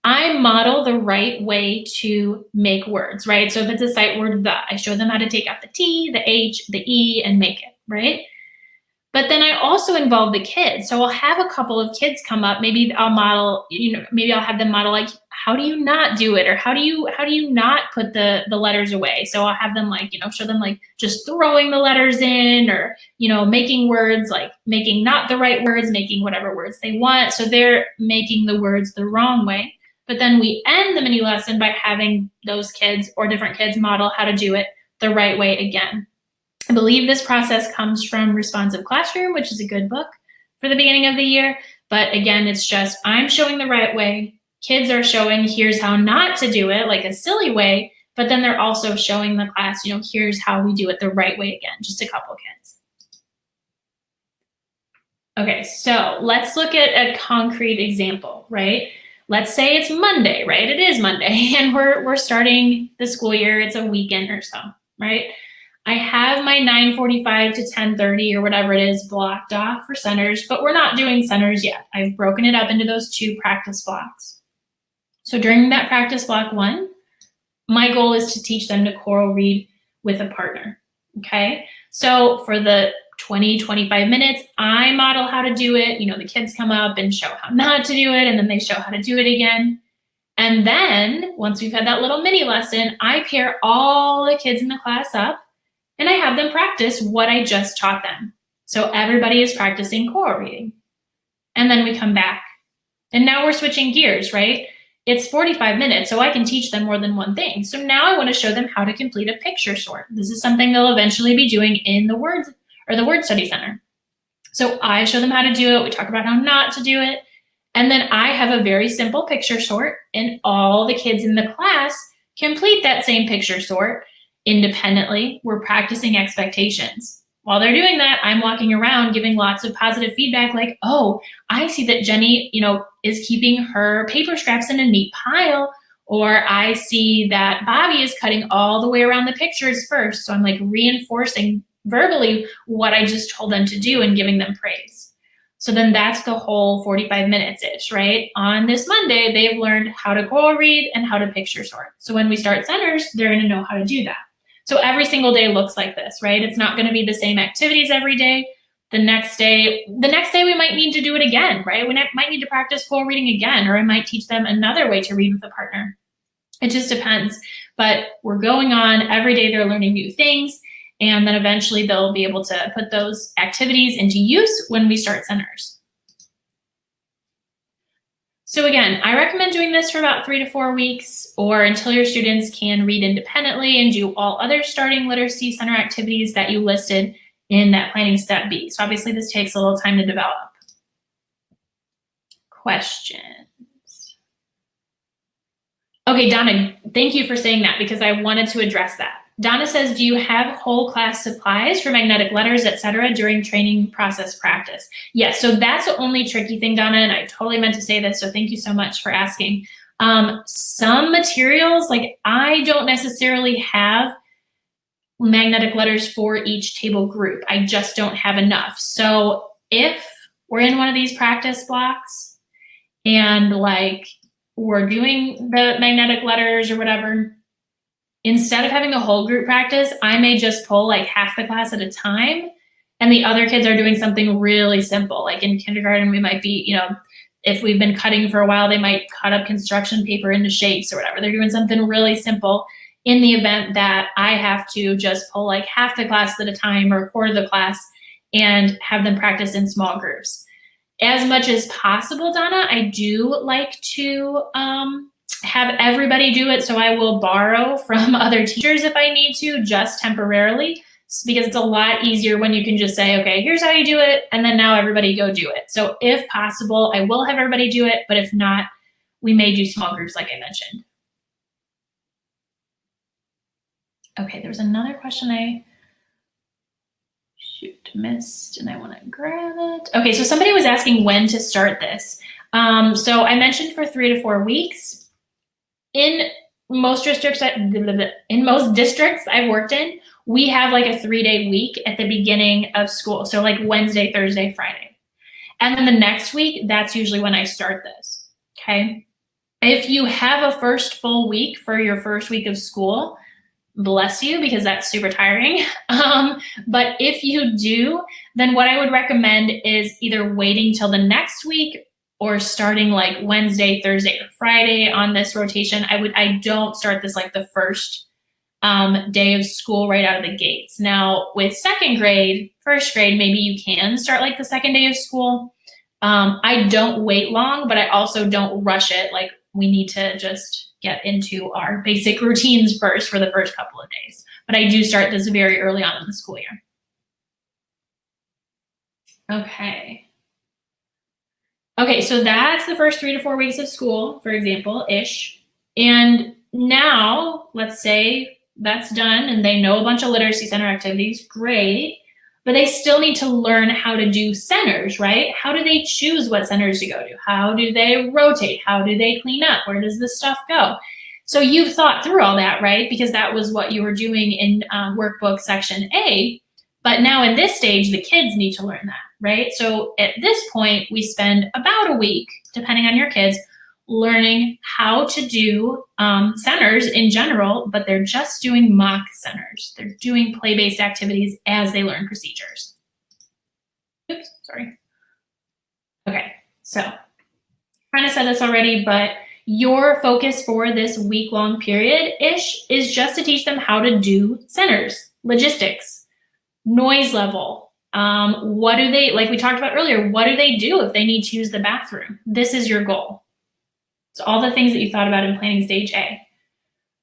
I model the right way to make words, right? So if it's a sight word, the, I show them how to take out the T, the H, the E, and make it, right? But then I also involve the kids. So I'll have a couple of kids come up. Maybe I'll model, maybe I'll have them model like, how do you not do it? Or how do you not put the letters away? So I'll have them like, show them like just throwing the letters in, or, making words, like making not the right words, making whatever words they want. So they're making the words the wrong way. But then we end the mini lesson by having those kids or different kids model how to do it the right way again. I believe this process comes from Responsive Classroom, which is a good book for the beginning of the year. But again, it's just, I'm showing the right way. Kids are showing, here's how not to do it, like a silly way. But then they're also showing the class, here's how we do it the right way again, just a couple kids. Okay, so let's look at a concrete example, right? Let's say it's Monday, right? It is Monday, and we're starting the school year. It's a weekend or so, right? I have my 9:45 to 10:30 or whatever it is blocked off for centers, but we're not doing centers yet. I've broken it up into those 2 practice blocks. So during that practice block 1, my goal is to teach them to choral read with a partner, okay? So for the 20-25 minutes, I model how to do it. The kids come up and show how not to do it, and then they show how to do it again. And then once we've had that little mini lesson, I pair all the kids in the class up, and I have them practice what I just taught them. So everybody is practicing choral reading. And then we come back. And now we're switching gears, right? It's 45 minutes, so I can teach them more than one thing. So now I want to show them how to complete a picture sort. This is something they'll eventually be doing in the Word Study Center. So I show them how to do it. We talk about how not to do it. And then I have a very simple picture sort, and all the kids in the class complete that same picture sort independently. We're practicing expectations. While they're doing that, I'm walking around giving lots of positive feedback like, oh, I see that Jenny, is keeping her paper scraps in a neat pile, or I see that Bobby is cutting all the way around the pictures first. So I'm like reinforcing verbally what I just told them to do and giving them praise. So then that's the whole 45 minutes-ish, right? On this Monday, they've learned how to choral read and how to picture sort. So when we start centers, they're going to know how to do that. So every single day looks like this, right? It's not going to be the same activities every day. The next day we might need to do it again, right? We might need to practice choral reading again, or I might teach them another way to read with a partner. It just depends. But we're going on every day. They're learning new things. And then eventually they'll be able to put those activities into use when we start centers. So again, I recommend doing this for about 3 to 4 weeks, or until your students can read independently and do all other starting literacy center activities that you listed in that planning step B. So obviously this takes a little time to develop. Questions? Okay, Donna, thank you for saying that because I wanted to address that. Donna says, do you have whole class supplies for magnetic letters, etc., during training process practice? Yes, so that's the only tricky thing, Donna, and I totally meant to say this, so thank you so much for asking. Some materials, like I don't necessarily have magnetic letters for each table group. I just don't have enough. So if we're in one of these practice blocks and like we're doing the magnetic letters or whatever, instead of having the whole group practice, I may just pull like half the class at a time, and the other kids are doing something really simple. Like in kindergarten, we might be, if we've been cutting for a while, they might cut up construction paper into shapes or whatever. They're doing something really simple in the event that I have to just pull like half the class at a time or a quarter of the class and have them practice in small groups. As much as possible, Donna, I do like to have everybody do it, so I will borrow from other teachers if I need to, just temporarily, because it's a lot easier when you can just say, okay, here's how you do it, and then now everybody go do it. So if possible, I will have everybody do it, but if not, we may do small groups like I mentioned. Okay, there was another question I missed, and I want to grab it. Okay, so somebody was asking when to start this. So I mentioned for 3 to 4 weeks. In most districts I've worked in, we have like a 3-day week at the beginning of school. So like Wednesday, Thursday, Friday. And then the next week, that's usually when I start this, okay? If you have a first full week for your first week of school, bless you, because that's super tiring. But if you do, then what I would recommend is either waiting till the next week or starting like Wednesday, Thursday, or Friday on this rotation. I don't start this like the first day of school right out of the gates. Now with second grade, first grade, maybe you can start like the second day of school. I don't wait long, but I also don't rush it. Like we need to just get into our basic routines first for the first couple of days. But I do start this very early on in the school year. Okay, so that's the first 3 to 4 weeks of school, for example, ish. And now, let's say that's done and they know a bunch of literacy center activities, great. But they still need to learn how to do centers, right? How do they choose what centers to go to? How do they rotate? How do they clean up? Where does this stuff go? So you've thought through all that, right? Because that was what you were doing in workbook section A. But now in this stage, the kids need to learn that, right? So at this point, we spend about a week, depending on your kids, learning how to do centers in general, but they're just doing mock centers. They're doing play-based activities as they learn procedures. Oops, sorry. Okay, so kind of said this already, but your focus for this week-long period-ish is just to teach them how to do centers, logistics, noise level. What do they, like we talked about earlier, what do they do if they need to use the bathroom? This is your goal. So all the things that you thought about in planning stage A.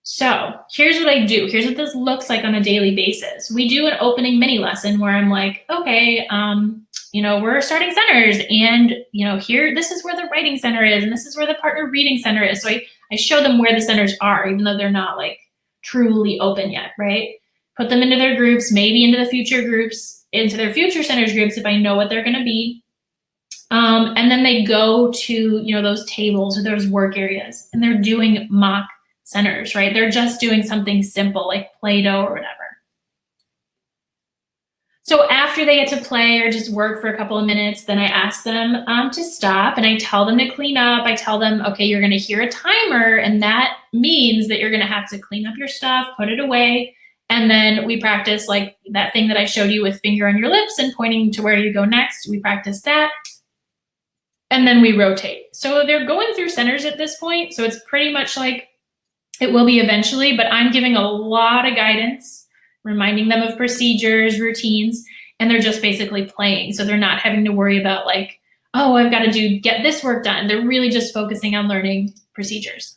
So here's what I do. Here's what this looks like on a daily basis. We do an opening mini lesson where I'm like, okay, we're starting centers, and here, this is where the writing center is, and this is where the partner reading center is. So I show them where the centers are, even though they're not like truly open yet, right? Put them into their groups, maybe into the future groups, into their future centers groups if I know what they're gonna be. And then they go to, those tables or those work areas, and they're doing mock centers, right? They're just doing something simple like Play-Doh or whatever. So after they get to play or just work for a couple of minutes, then I ask them to stop, and I tell them to clean up. I tell them, okay, you're gonna hear a timer, and that means that you're gonna have to clean up your stuff, put it away. And then we practice like that thing that I showed you with finger on your lips and pointing to where you go next. We practice that. And then we rotate. So they're going through centers at this point. So it's pretty much like it will be eventually, but I'm giving a lot of guidance, reminding them of procedures, routines, and they're just basically playing. So they're not having to worry about like, oh, I've got to get this work done. They're really just focusing on learning procedures.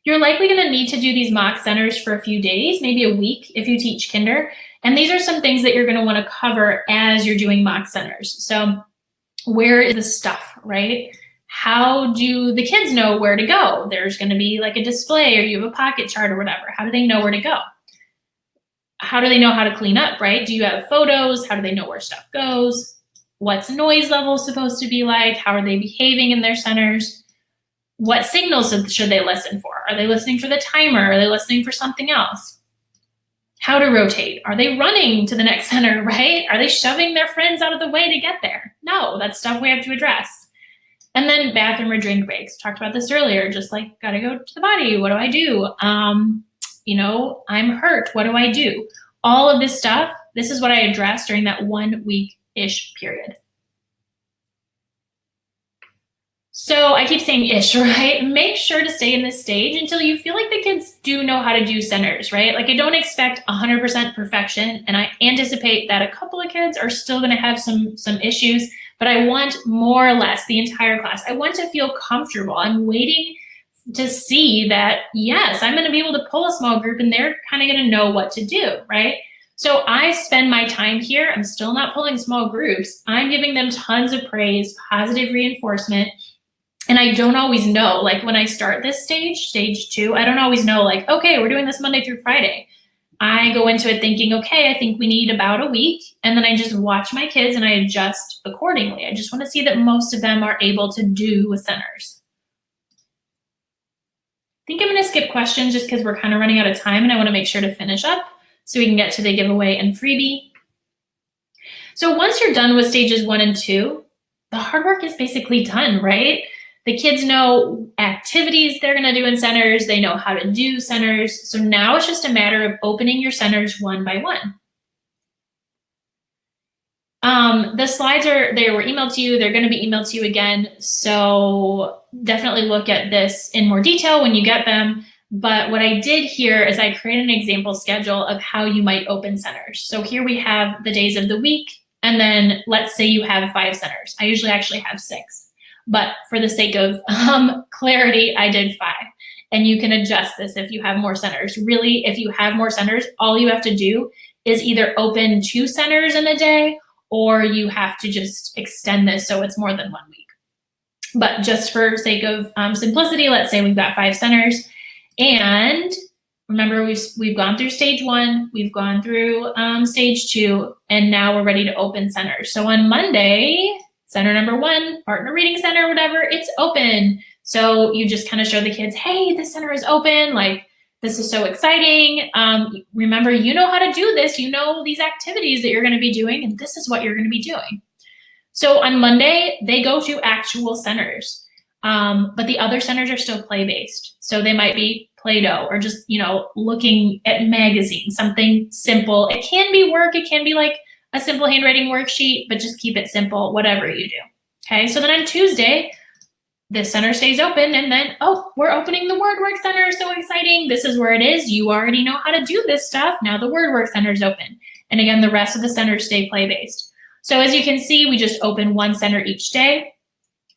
You're likely going to need to do these mock centers for a few days, maybe a week if you teach kinder. And these are some things that you're going to want to cover as you're doing mock centers. So where is the stuff, right? How do the kids know where to go? There's going to be like a display, or you have a pocket chart or whatever. How do they know where to go? How do they know how to clean up, right? Do you have photos? How do they know where stuff goes? What's noise level supposed to be like? How are they behaving in their centers? What signals should they listen for? Are they listening for the timer? Are they listening for something else? How to rotate. Are they running to the next center, right? Are they shoving their friends out of the way to get there? No, that's stuff we have to address. And then bathroom or drink breaks. Talked about this earlier, just like, gotta go to the potty. What do I do? I'm hurt. What do I do? All of this stuff, this is what I addressed during that 1 week-ish period. So I keep saying ish, right? Make sure to stay in this stage until you feel like the kids do know how to do centers, right? Like I don't expect 100% perfection, and I anticipate that a couple of kids are still gonna have some issues, but I want more or less the entire class. I want to feel comfortable. I'm waiting to see that, yes, I'm going to be able to pull a small group and they're kind of going to know what to do, right? So I spend my time here. I'm still not pulling small groups. I'm giving them tons of praise, positive reinforcement. And I don't always know, like when I start this stage 2, I don't always know, like, okay, we're doing this Monday through Friday. I go into it thinking, okay, I think we need about a week. And then I just watch my kids and I adjust accordingly. I just want to see that most of them are able to do centers. I think I'm going to skip questions just because we're kind of running out of time and I want to make sure to finish up so we can get to the giveaway and freebie. So once you're done with stages 1 and 2, the hard work is basically done, right? The kids know activities they're going to do in centers. They know how to do centers. So now it's just a matter of opening your centers one by one. The slides they were emailed to you. They're going to be emailed to you again. So definitely look at this in more detail when you get them. But what I did here is I created an example schedule of how you might open centers. So here we have the days of the week. And then let's say you have 5 centers. I usually actually have 6. But for the sake of clarity, I did 5. And you can adjust this if you have more centers. Really, if you have more centers, all you have to do is either open 2 centers in a day, or you have to just extend this so it's more than 1 week. But just for sake of simplicity, let's say we've got 5 centers. And remember, we've gone through stage 1, we've gone through stage 2, and now we're ready to open centers. So on Monday, center number 1, partner reading center, whatever, it's open. So you just kind of show the kids, hey, this center is open. Like, this is so exciting. Remember, you know how to do this. You know these activities that you're going to be doing, and this is what you're going to be doing. So on Monday, they go to actual centers, but the other centers are still play-based. So they might be Play-Doh or just, looking at magazines, something simple. It can be work. It can be like a simple handwriting worksheet, but just keep it simple, whatever you do. Okay, so then on Tuesday, the center stays open, and then, oh, we're opening the WordWork Center, so exciting. This is where it is. You already know how to do this stuff. Now the WordWork Center is open. And again, the rest of the centers stay play-based. So as you can see, we just open 1 center each day.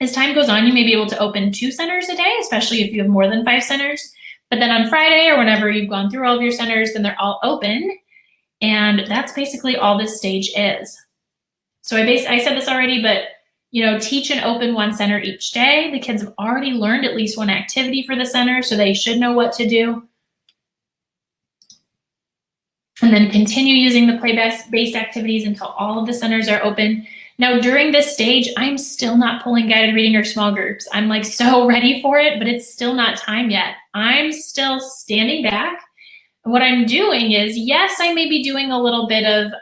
As time goes on, you may be able to open 2 centers a day, especially if you have more than 5 centers. But then on Friday or whenever you've gone through all of your centers, then they're all open. And that's basically all this stage is. So I said this already, but teach and open 1 center each day. The kids have already learned at least 1 activity for the center, so they should know what to do. And then continue using the play-based activities until all of the centers are open. Now, during this stage, I'm still not pulling guided reading or small groups. I'm like so ready for it, but it's still not time yet. I'm still standing back. What I'm doing is, yes, I may be doing a little bit of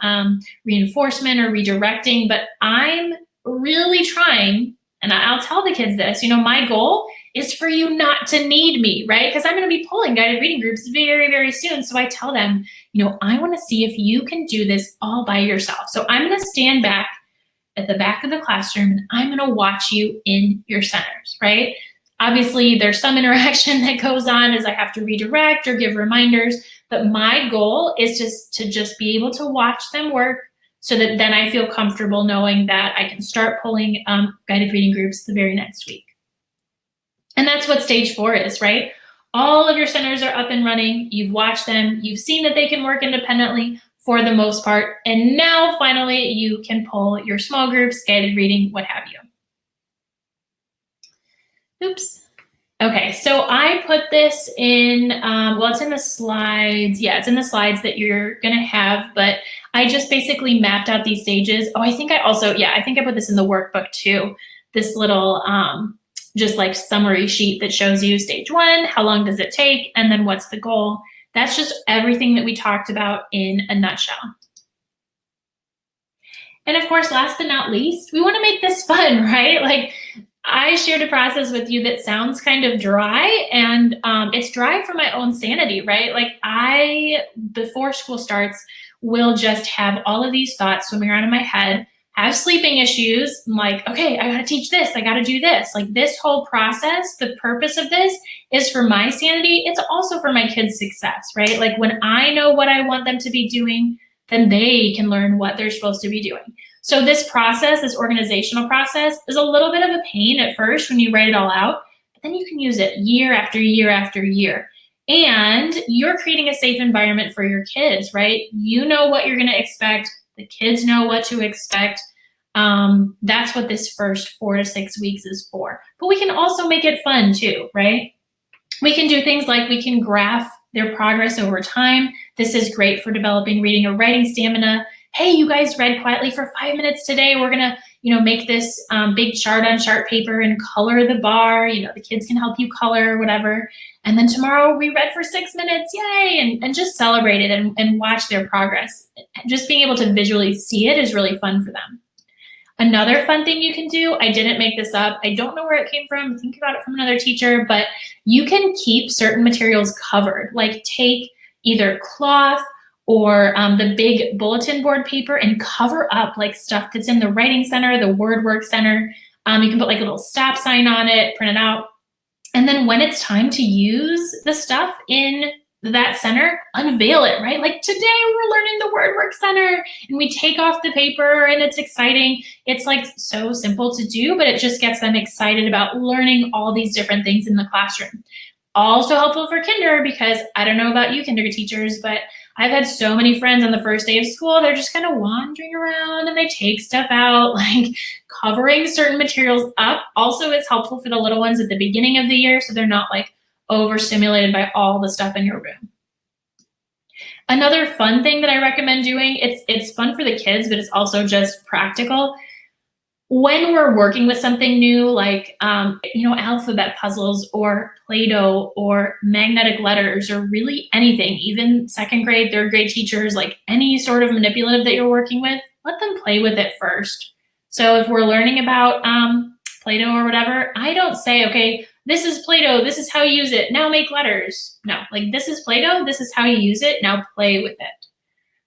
reinforcement or redirecting, but I'm really trying, and I'll tell the kids this, my goal is for you not to need me, right? Because I'm going to be pulling guided reading groups very, very soon. So I tell them, I want to see if you can do this all by yourself. So I'm going to stand back at the back of the classroom and I'm going to watch you in your centers, right? Obviously, there's some interaction that goes on as I have to redirect or give reminders, but my goal is just to be able to watch them work so that then I feel comfortable knowing that I can start pulling guided reading groups the very next week. And that's what stage 4 is, right? All of your centers are up and running. You've watched them. You've seen that they can work independently for the most part. And now, finally, you can pull your small groups, guided reading, what have you. Oops. Okay, so I put this in, it's in the slides. Yeah, it's in the slides that you're going to have, but I just basically mapped out these stages. Oh, I think I put this in the workbook too. This little just like summary sheet that shows you stage 1, how long does it take, and then what's the goal. That's just everything that we talked about in a nutshell. And of course, last but not least, we want to make this fun, right? Like, I shared a process with you that sounds kind of dry, and it's dry for my own sanity, right? Like, before school starts, will just have all of these thoughts swimming around in my head, have sleeping issues. I'm like, okay, I gotta teach this, I gotta do this. Like, this whole process, the purpose of this is for my sanity. It's also for my kids' success, right? Like, when I know what I want them to be doing, then they can learn what they're supposed to be doing. So this process, this organizational process, is a little bit of a pain at first when you write it all out. then you can use it year after year after year. And you're creating a safe environment for your kids, right? You know what you're going to expect. The kids know what to expect. That's what this first 4 to 6 weeks is for. But we can also make it fun too, right? We can do things like we can graph their progress over time. This is great for developing reading or writing stamina. Hey, you guys read quietly for 5 minutes today. We're gonna, make this big chart on chart paper and color the bar. The kids can help you color, whatever. And then tomorrow we read for 6 minutes, yay, and just celebrate it and watch their progress. Just being able to visually see it is really fun for them. Another fun thing you can do, I didn't make this up, I don't know where it came from, think about it from another teacher, but you can keep certain materials covered, like take either cloth or the big bulletin board paper and cover up like stuff that's in the writing center, the word work center. You can put like a little stop sign on it, print it out. And then when it's time to use the stuff in that center, unveil it, right? Like today we're learning the word work center and we take off the paper and it's exciting. It's like so simple to do, but it just gets them excited about learning all these different things in the classroom. Also helpful for kinder because I don't know about you kinder teachers, but I've had so many friends on the first day of school, they're just kind of wandering around and they take stuff out, like covering certain materials up also is helpful for the little ones at the beginning of the year so they're not like overstimulated by all the stuff in your room. Another fun thing that I recommend doing, it's fun for the kids, but it's also just practical. When we're working with something new, like alphabet puzzles or Play-Doh or magnetic letters or really anything, even second grade, third grade teachers, like any sort of manipulative that you're working with, let them play with it first. So if we're learning about Play-Doh or whatever, I don't say, okay, this is Play-Doh, this is how you use it, now make letters. No, like this is Play-Doh, this is how you use it, now play with it.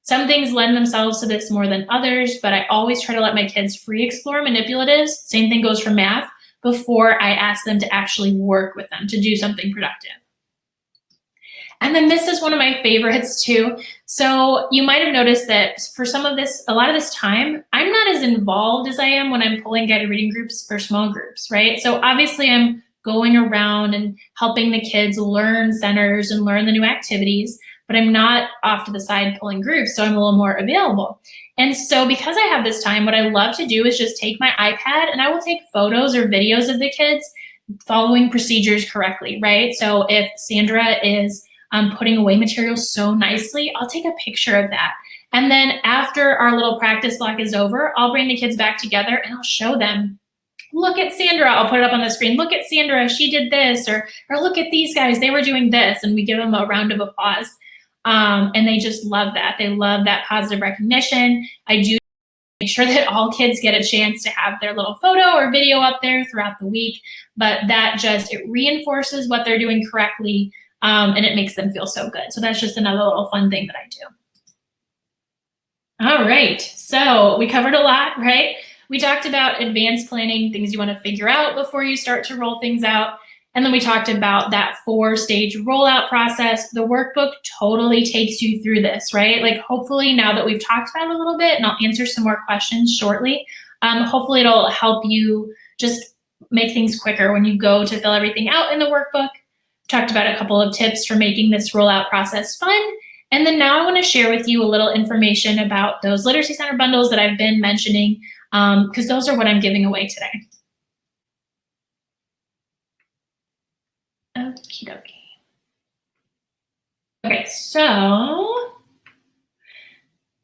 Some things lend themselves to this more than others, but I always try to let my kids free explore manipulatives. Same thing goes for math before I ask them to actually work with them to do something productive. And then this is one of my favorites too. So you might have noticed that for a lot of this time, I'm not as involved as I am when I'm pulling guided reading groups for small groups, right? So obviously I'm going around and helping the kids learn centers and learn the new activities, but I'm not off to the side pulling groups, so I'm a little more available. And so because I have this time, what I love to do is just take my iPad and I will take photos or videos of the kids following procedures correctly, right? So if Sandra is putting away materials so nicely, I'll take a picture of that. And then after our little practice block is over, I'll bring the kids back together and I'll show them, look at Sandra, I'll put it up on the screen, look at Sandra, she did this, or look at these guys, they were doing this, and we give them a round of applause. And they just love that. They love that positive recognition. I do make sure that all kids get a chance to have their little photo or video up there throughout the week, but that it reinforces what they're doing correctly, and it makes them feel so good. So that's just another little fun thing that I do. All right, so we covered a lot, right? We talked about advanced planning, things you want to figure out before you start to roll things out. And then we talked about that 4-stage rollout process. The workbook totally takes you through this, right? Like hopefully now that we've talked about it a little bit, and I'll answer some more questions shortly, hopefully it'll help you just make things quicker when you go to fill everything out in the workbook. Talked about a couple of tips for making this rollout process fun. And then now I want to share with you a little information about those Literacy Center bundles that I've been mentioning, because those are what I'm giving away today. Okie dokie. Okay, so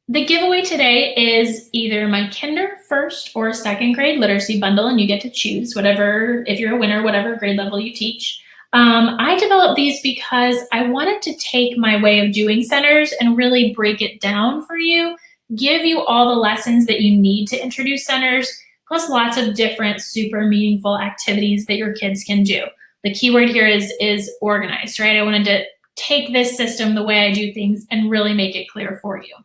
the giveaway today is either my kinder, first, or second grade literacy bundle, and you get to choose whatever, if you're a winner, whatever grade level you teach. I developed these because I wanted to take my way of doing centers and really break it down for you, give you all the lessons that you need to introduce centers, plus lots of different super meaningful activities that your kids can do. The key word here is organized, right? I wanted to take this system, the way I do things, and really make it clear for you.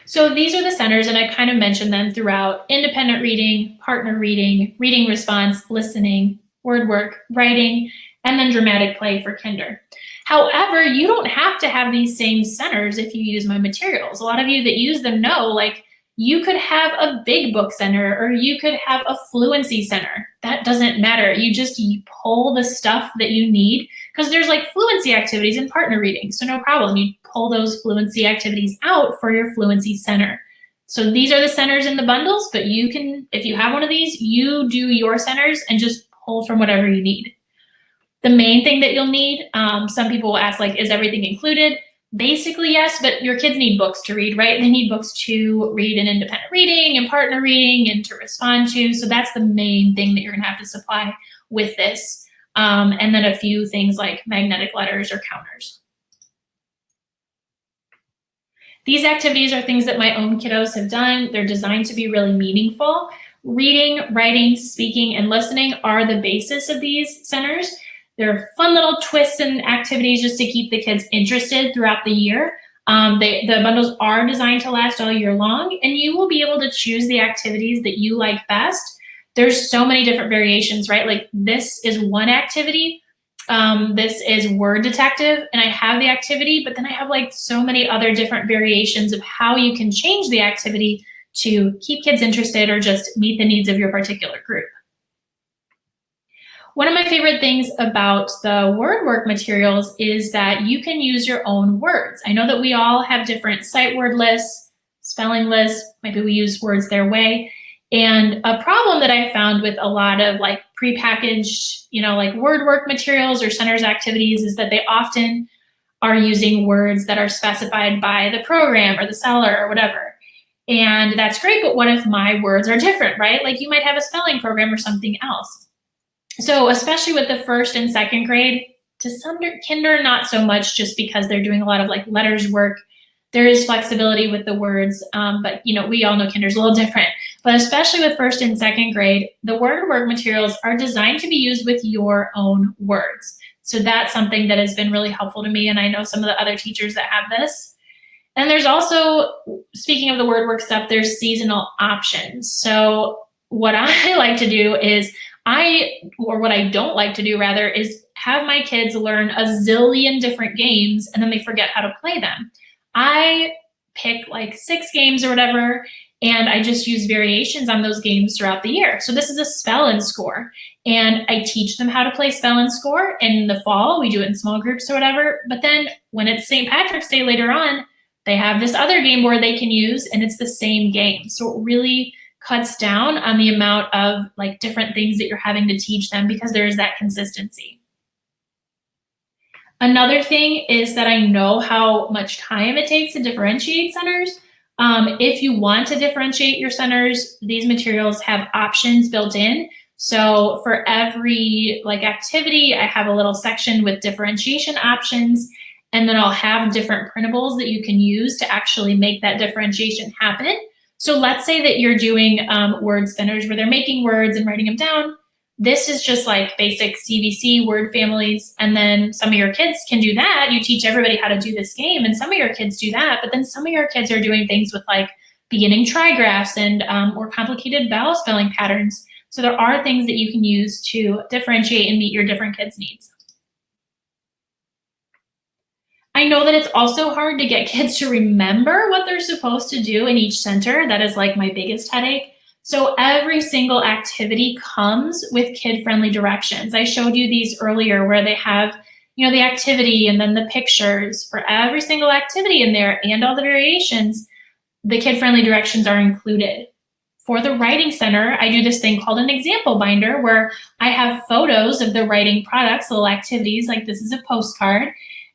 So these are the centers, and I kind of mentioned them throughout: independent reading, partner reading, reading response, listening, word work, writing, and then dramatic play for kinder. However, you don't have to have these same centers if you use my materials. A lot of you that use them know, like, You could have a big book center, or you could have a fluency center. That doesn't matter. You pull the stuff that you need, because there's like fluency activities and partner reading. So no problem. You pull those fluency activities out for your fluency center. So these are the centers in the bundles, but you can, if you have one of these, you do your centers and just pull from whatever you need. The main thing that you'll need, some people will ask, like, is everything included? Basically, yes, but your kids need books to read, right? They need books to read in independent reading and partner reading and to respond to. So that's the main thing that you're gonna have to supply with this. And then a few things like magnetic letters or counters. These activities are things that my own kiddos have done. They're designed to be really meaningful. Reading, writing, speaking, and listening are the basis of these centers. They're fun little twists and activities just to keep the kids interested throughout the year. The bundles are designed to last all year long, and you will be able to choose the activities that you like best. There's so many different variations, right? Like this is one activity. This is Word Detective, and I have the activity, but then I have like so many other different variations of how you can change the activity to keep kids interested or just meet the needs of your particular group. One of my favorite things about the word work materials is that you can use your own words. I know that we all have different sight word lists, spelling lists, maybe we use words their way. And a problem that I found with a lot of like prepackaged, like word work materials or centers activities is that they often are using words that are specified by the program or the seller or whatever. And that's great, but what if my words are different, right? Like you might have a spelling program or something else. So especially with the first and second grade, to some kinder, not so much, just because they're doing a lot of like letters work. There is flexibility with the words, but we all know kinder's a little different. But especially with first and second grade, the word work materials are designed to be used with your own words. So that's something that has been really helpful to me, and I know some of the other teachers that have this. And there's also, speaking of the word work stuff, there's seasonal options. So what I like to do is what I don't like to do rather is have my kids learn a zillion different games and then they forget how to play them. I pick like 6 games or whatever, and I just use variations on those games throughout the year. So this is a spell and score, and I teach them how to play spell and score in the fall. We do it in small groups or whatever, but then when it's St. Patrick's Day later on, they have this other game board they can use, and it's the same game. So it really cuts down on the amount of like different things that you're having to teach them because there is that consistency. Another thing is that I know how much time it takes to differentiate centers. If you want to differentiate your centers, these materials have options built in. So for every like activity, I have a little section with differentiation options, and then I'll have different printables that you can use to actually make that differentiation happen. So let's say that you're doing word centers where they're making words and writing them down. This is just like basic CVC word families. And then some of your kids can do that. You teach everybody how to do this game, and some of your kids do that. But then some of your kids are doing things with like beginning trigraphs and more complicated vowel spelling patterns. So there are things that you can use to differentiate and meet your different kids' needs. I know that it's also hard to get kids to remember what they're supposed to do in each center. That is like my biggest headache. So every single activity comes with kid-friendly directions. I showed you these earlier where they have, the activity and then the pictures for every single activity in there and all the variations. The kid-friendly directions are included. For the writing center, I do this thing called an example binder where I have photos of the writing products, little activities, like this is a postcard.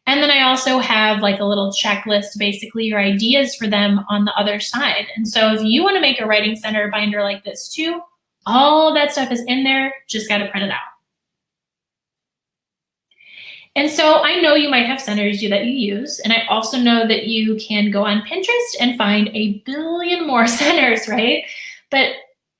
And then I also have like a little checklist, basically your ideas for them on the other side. And so if you want to make a writing center binder like this too, all of that stuff is in there, just got to print it out. And so I know you might have centers that you use, and I also know that you can go on Pinterest and find a billion more centers, right? But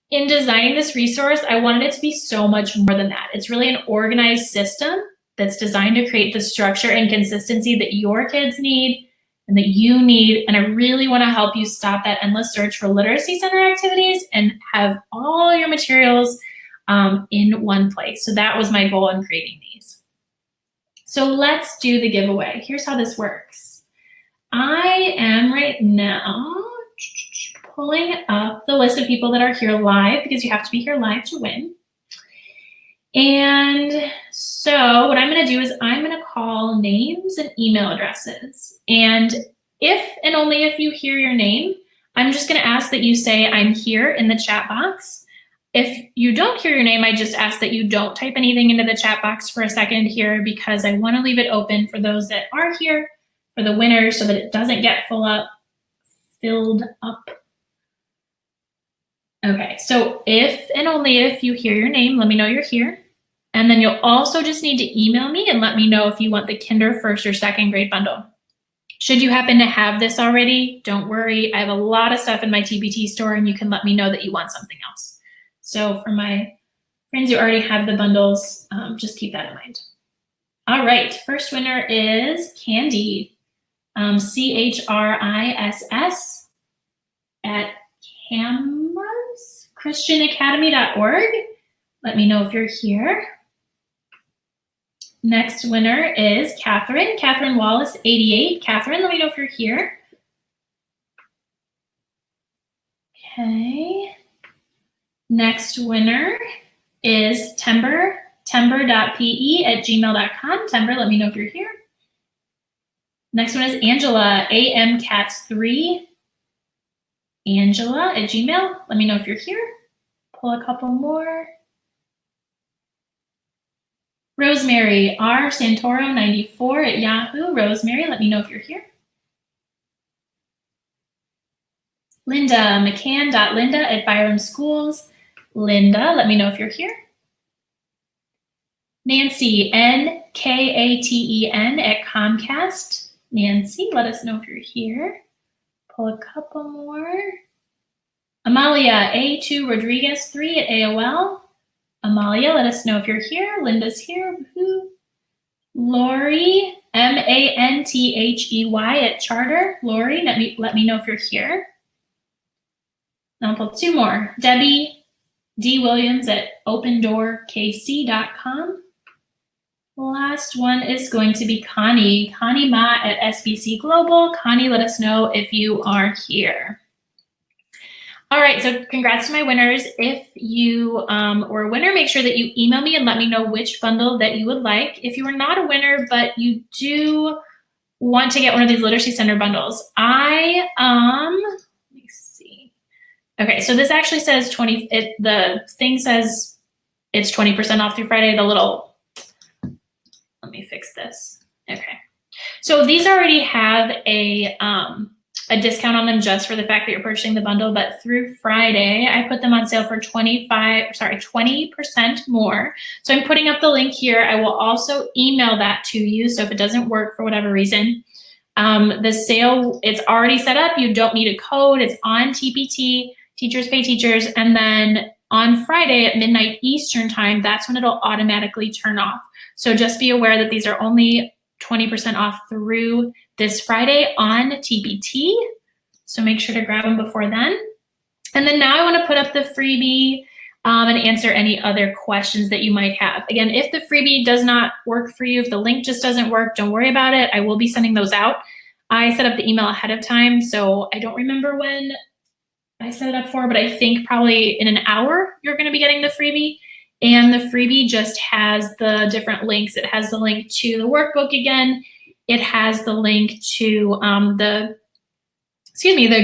in designing this resource, I wanted it to be so much more than that. It's really an organized system that's designed to create the structure and consistency that your kids need and that you need. And I really want to help you stop that endless search for literacy center activities and have all your materials in one place. So that was my goal in creating these. So let's do the giveaway. Here's how this works. I am right now pulling up the list of people that are here live because you have to be here live to win. And so what I'm going to do is I'm going to call names and email addresses. And if and only if you hear your name, I'm just going to ask that you say I'm here in the chat box. If you don't hear your name, I just ask that you don't type anything into the chat box for a second here because I want to leave it open for those that are here for the winners so that it doesn't get filled up. Okay, so if and only if you hear your name, let me know you're here. And then you'll also just need to email me and let me know if you want the Kinder first or second grade bundle. Should you happen to have this already, don't worry. I have a lot of stuff in my TBT store and you can let me know that you want something else. So for my friends who already have the bundles, just keep that in mind. All right, first winner is Candy, CHRISS at ChristianAcademy.org. Let me know if you're here. Next winner is Catherine Wallace, 88. Catherine, let me know if you're here. Okay. Next winner is tember.pe at gmail.com. Tember, let me know if you're here. Next one is Angela, amcats3. Angela at Gmail, let me know if you're here. Pull a couple more. Rosemary, R. Santoro 94 at Yahoo. Rosemary, let me know if you're here. Linda, McCann.Linda at Byram Schools. Linda, let me know if you're here. Nancy, NKATEN at Comcast. Nancy, let us know if you're here. Pull a couple more. Amalia, A2 Rodriguez 3 at AOL. Amalia, let us know if you're here. Linda's here. Woohoo. Lori, MANTHEY at Charter. Lori, let me know if you're here. Now I'll pull two more. Debbie D. Williams at opendoorkc.com. Last one is going to be Connie Ma at SBC Global. Connie, let us know if you are here. All right, so congrats to my winners. If you were a winner, make sure that you email me and let me know which bundle that you would like. If you are not a winner, but you do want to get one of these Literacy Center bundles, let me see. Okay, so this actually says the thing says it's 20% off through Friday. Let me fix this. Okay, so these already have a discount on them just for the fact that you're purchasing the bundle, but through Friday, I put them on sale for 20% more. So I'm putting up the link here. I will also email that to you. So if it doesn't work for whatever reason, the sale, it's already set up. You don't need a code. It's on TPT, Teachers Pay Teachers. And then on Friday at midnight Eastern time, that's when it'll automatically turn off. So just be aware that these are only 20% off through this Friday on TBT. So make sure to grab them before then. And then now I want to put up the freebie and answer any other questions that you might have. Again, if the freebie does not work for you, if the link just doesn't work, don't worry about it. I will be sending those out. I set up the email ahead of time, so I don't remember when I set it up for, but I think probably in an hour you're going to be getting the freebie. And the freebie just has the different links. It has the link to the workbook again. It has the link to the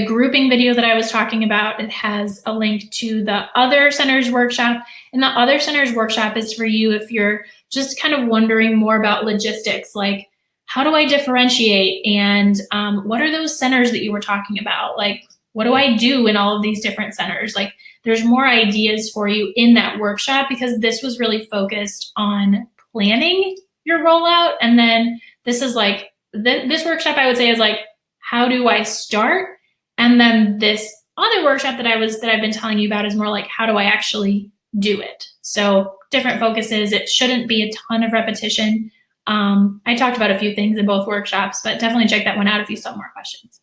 grouping video that I was talking about. It has a link to the Other Centers workshop. And the Other Centers workshop is for you if you're just kind of wondering more about logistics, like how do I differentiate? And what are those centers that you were talking about? Like, what do I do in all of these different centers? Like, there's more ideas for you in that workshop because this was really focused on planning your rollout. And then this is like, this workshop I would say is like, how do I start? And then this other workshop that I've been telling you about is more like, how do I actually do it? So different focuses. It shouldn't be a ton of repetition. I talked about a few things in both workshops, but definitely check that one out if you still have more questions.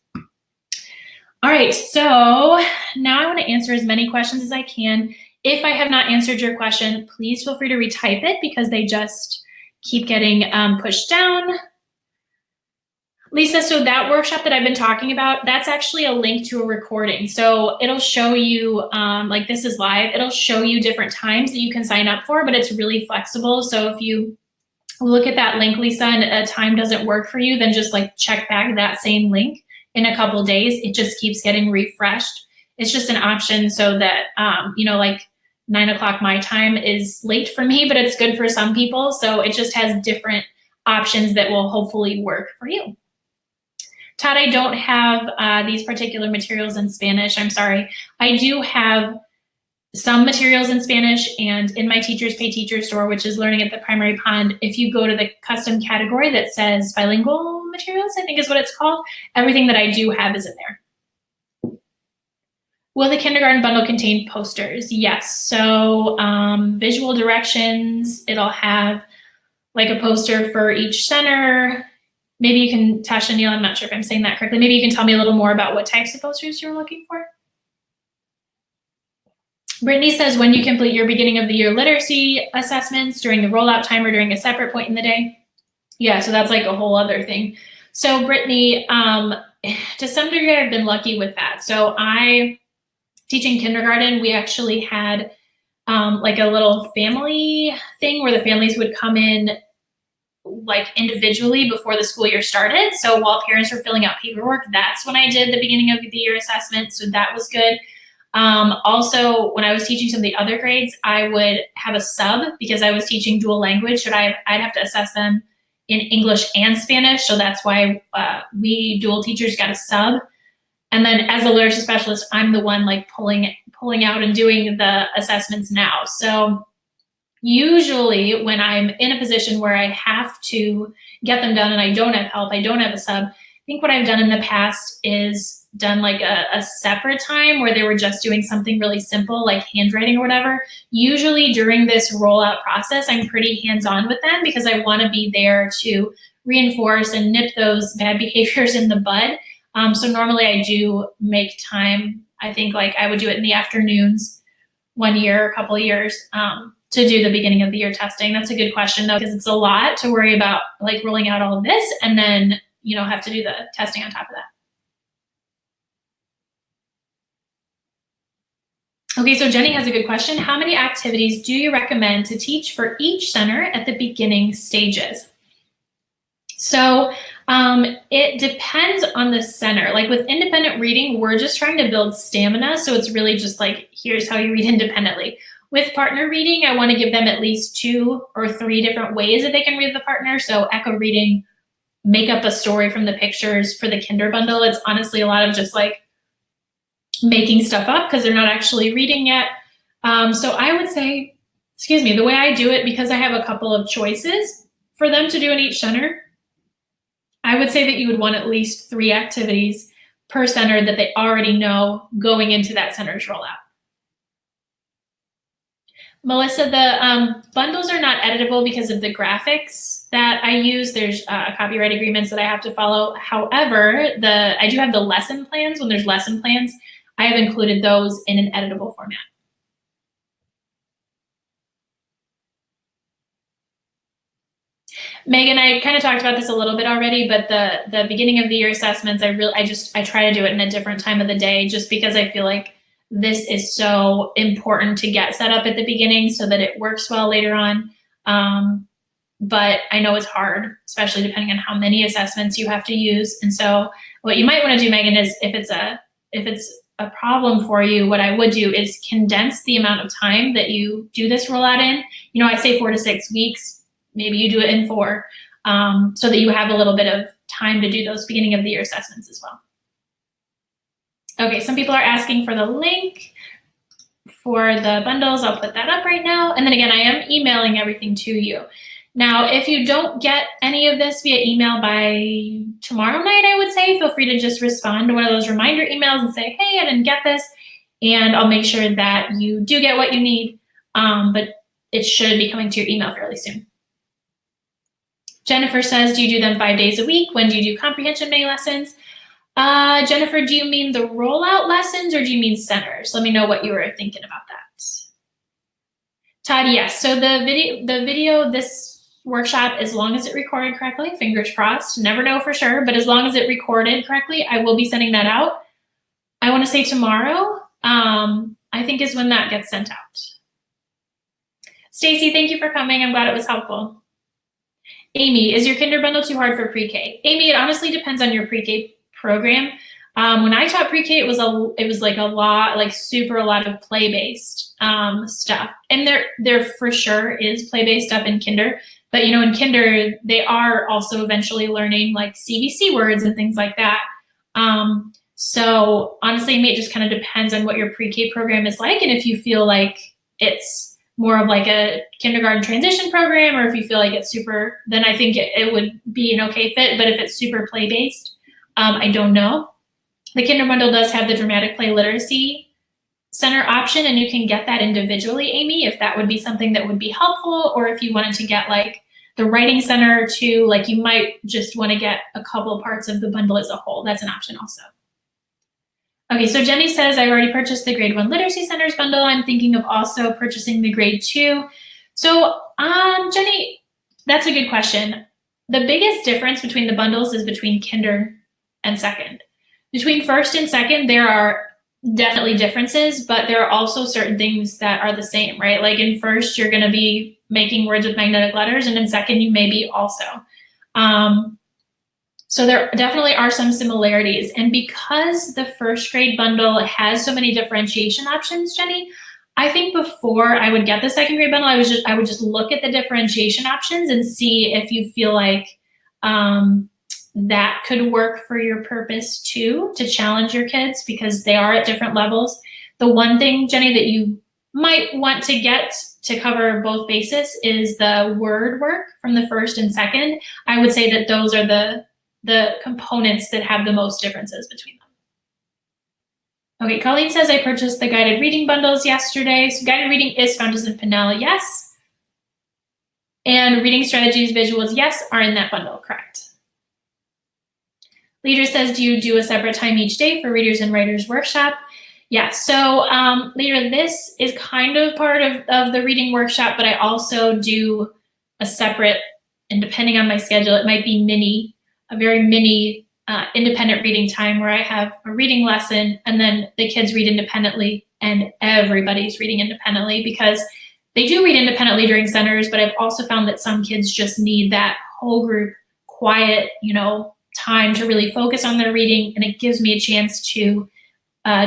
All right, so now I want to answer as many questions as I can. If I have not answered your question, please feel free to retype it because they just keep getting pushed down. Lisa, so that workshop that I've been talking about, that's actually a link to a recording. So it'll show you, like this is live, it'll show you different times that you can sign up for, but it's really flexible. So if you look at that link, Lisa, and a time doesn't work for you, then just like check back that same link in a couple days. It just keeps getting refreshed. It's just an option so that, like 9 o'clock my time is late for me, but it's good for some people. So it just has different options that will hopefully work for you. Todd, I don't have these particular materials in Spanish. I'm sorry. I do have some materials in Spanish, and in my Teachers Pay Teachers store, which is Learning at the Primary Pond, if you go to the custom category that says bilingual materials, I think is what it's called, everything that I do have is in there. Will the kindergarten bundle contain posters? Yes. So visual directions, it'll have like a poster for each center. Maybe you can, Tasha Neal, I'm not sure if I'm saying that correctly. Maybe you can tell me a little more about what types of posters you're looking for. Brittany says, when you complete your beginning of the year literacy assessments during the rollout time or during a separate point in the day. Yeah, so that's like a whole other thing. So Brittany, to some degree, I've been lucky with that. So teaching kindergarten, we actually had like a little family thing where the families would come in like individually before the school year started. So while parents were filling out paperwork, that's when I did the beginning of the year assessment. So that was good. Also, when I was teaching some of the other grades, I would have a sub because I was teaching dual language. I'd have to assess them in English and Spanish. So that's why we dual teachers got a sub. And then as a literacy specialist, I'm the one like pulling out and doing the assessments now. So usually when I'm in a position where I have to get them done and I don't have help, I don't have a sub, I think what I've done in the past is done like a separate time where they were just doing something really simple like handwriting or whatever. Usually during this rollout process, I'm pretty hands-on with them because I want to be there to reinforce and nip those bad behaviors in the bud. So normally I do make time. I think like I would do it in the afternoons one year, a couple of years, to do the beginning of the year testing. That's a good question though, because it's a lot to worry about like rolling out all of this and then, have to do the testing on top of that. Okay, so Jenny has a good question. How many activities do you recommend to teach for each center at the beginning stages? So it depends on the center. Like with independent reading, we're just trying to build stamina. So it's really just like, here's how you read independently. With partner reading, I want to give them at least 2 or 3 different ways that they can read the partner. So echo reading, make up a story from the pictures. For the kinder bundle, it's honestly a lot of just like making stuff up because they're not actually reading yet. So I would say, the way I do it, because I have a couple of choices for them to do in each center, I would say that you would want at least 3 activities per center that they already know going into that center's rollout. Melissa, the bundles are not editable because of the graphics that I use. There's copyright agreements that I have to follow. However, I do have the lesson plans. When there's lesson plans, I have included those in an editable format. Megan, I kind of talked about this a little bit already, but the beginning of the year assessments, I try to do it in a different time of the day just because I feel like this is so important to get set up at the beginning so that it works well later on. But I know it's hard, especially depending on how many assessments you have to use. And so what you might want to do, Megan, is if it's a problem for you, what I would do is condense the amount of time that you do this rollout in. I say 4 to 6 weeks. Maybe you do it in 4, so that you have a little bit of time to do those beginning of the year assessments as well. Okay, some people are asking for the link for the bundles. I'll put that up right now. And then again, I am emailing everything to you. Now, if you don't get any of this via email by tomorrow night, I would say, feel free to just respond to one of those reminder emails and say, hey, I didn't get this. And I'll make sure that you do get what you need, but it should be coming to your email fairly soon. Jennifer says, do you do them 5 days a week? When do you do comprehension mini lessons? Jennifer, do you mean the rollout lessons or do you mean centers? Let me know what you were thinking about that. Todd, yes. So the video, this workshop, as long as it recorded correctly, fingers crossed, never know for sure, but as long as it recorded correctly, I will be sending that out. I want to say tomorrow, I think is when that gets sent out. Stacy, thank you for coming. I'm glad it was helpful. Amy, is your kinder bundle too hard for pre-K? Amy, it honestly depends on your pre-K program. When I taught pre-K, it was like a lot of play-based stuff. And there for sure is play-based stuff in kinder, but in kinder, they are also eventually learning like CVC words and things like that. So honestly, it just kind of depends on what your pre-K program is like, and if you feel like it's more of like a kindergarten transition program, or if you feel like it's super, then I think it would be an okay fit. But if it's super play-based, I don't know. The Kinder Bundle does have the Dramatic Play Literacy Center option, and you can get that individually, Amy, if that would be something that would be helpful, or if you wanted to get like the Writing Center too, like you might just want to get a couple parts of the bundle as a whole. That's an option also. Okay, so Jenny says, I already purchased the Grade 1 Literacy Centers bundle. I'm thinking of also purchasing the Grade 2. So, Jenny, that's a good question. The biggest difference between the bundles is between kinder and second. Between first and second, there are definitely differences, but there are also certain things that are the same, right? Like in first, you're going to be making words with magnetic letters, and in second, you may be also. So there definitely are some similarities. And because the first grade bundle has so many differentiation options, Jenny, I think before I would get the second grade bundle, I would just look at the differentiation options and see if you feel like that could work for your purpose too, to challenge your kids, because they are at different levels. The one thing, Jenny, that you might want to get to cover both bases is the word work from the first and second. I would say that those are the components that have the most differences between them. Okay, Colleen says, I purchased the guided reading bundles yesterday. So guided reading is found as in Penella, yes. And reading strategies, visuals, yes, are in that bundle, correct. Leader says, do you do a separate time each day for Readers and Writers Workshop? Yeah, so Leader, this is kind of part of the reading workshop, but I also do a separate, and depending on my schedule, it might be a very mini independent reading time where I have a reading lesson and then the kids read independently and everybody's reading independently, because they do read independently during centers, but I've also found that some kids just need that whole group quiet, time to really focus on their reading, and it gives me a chance to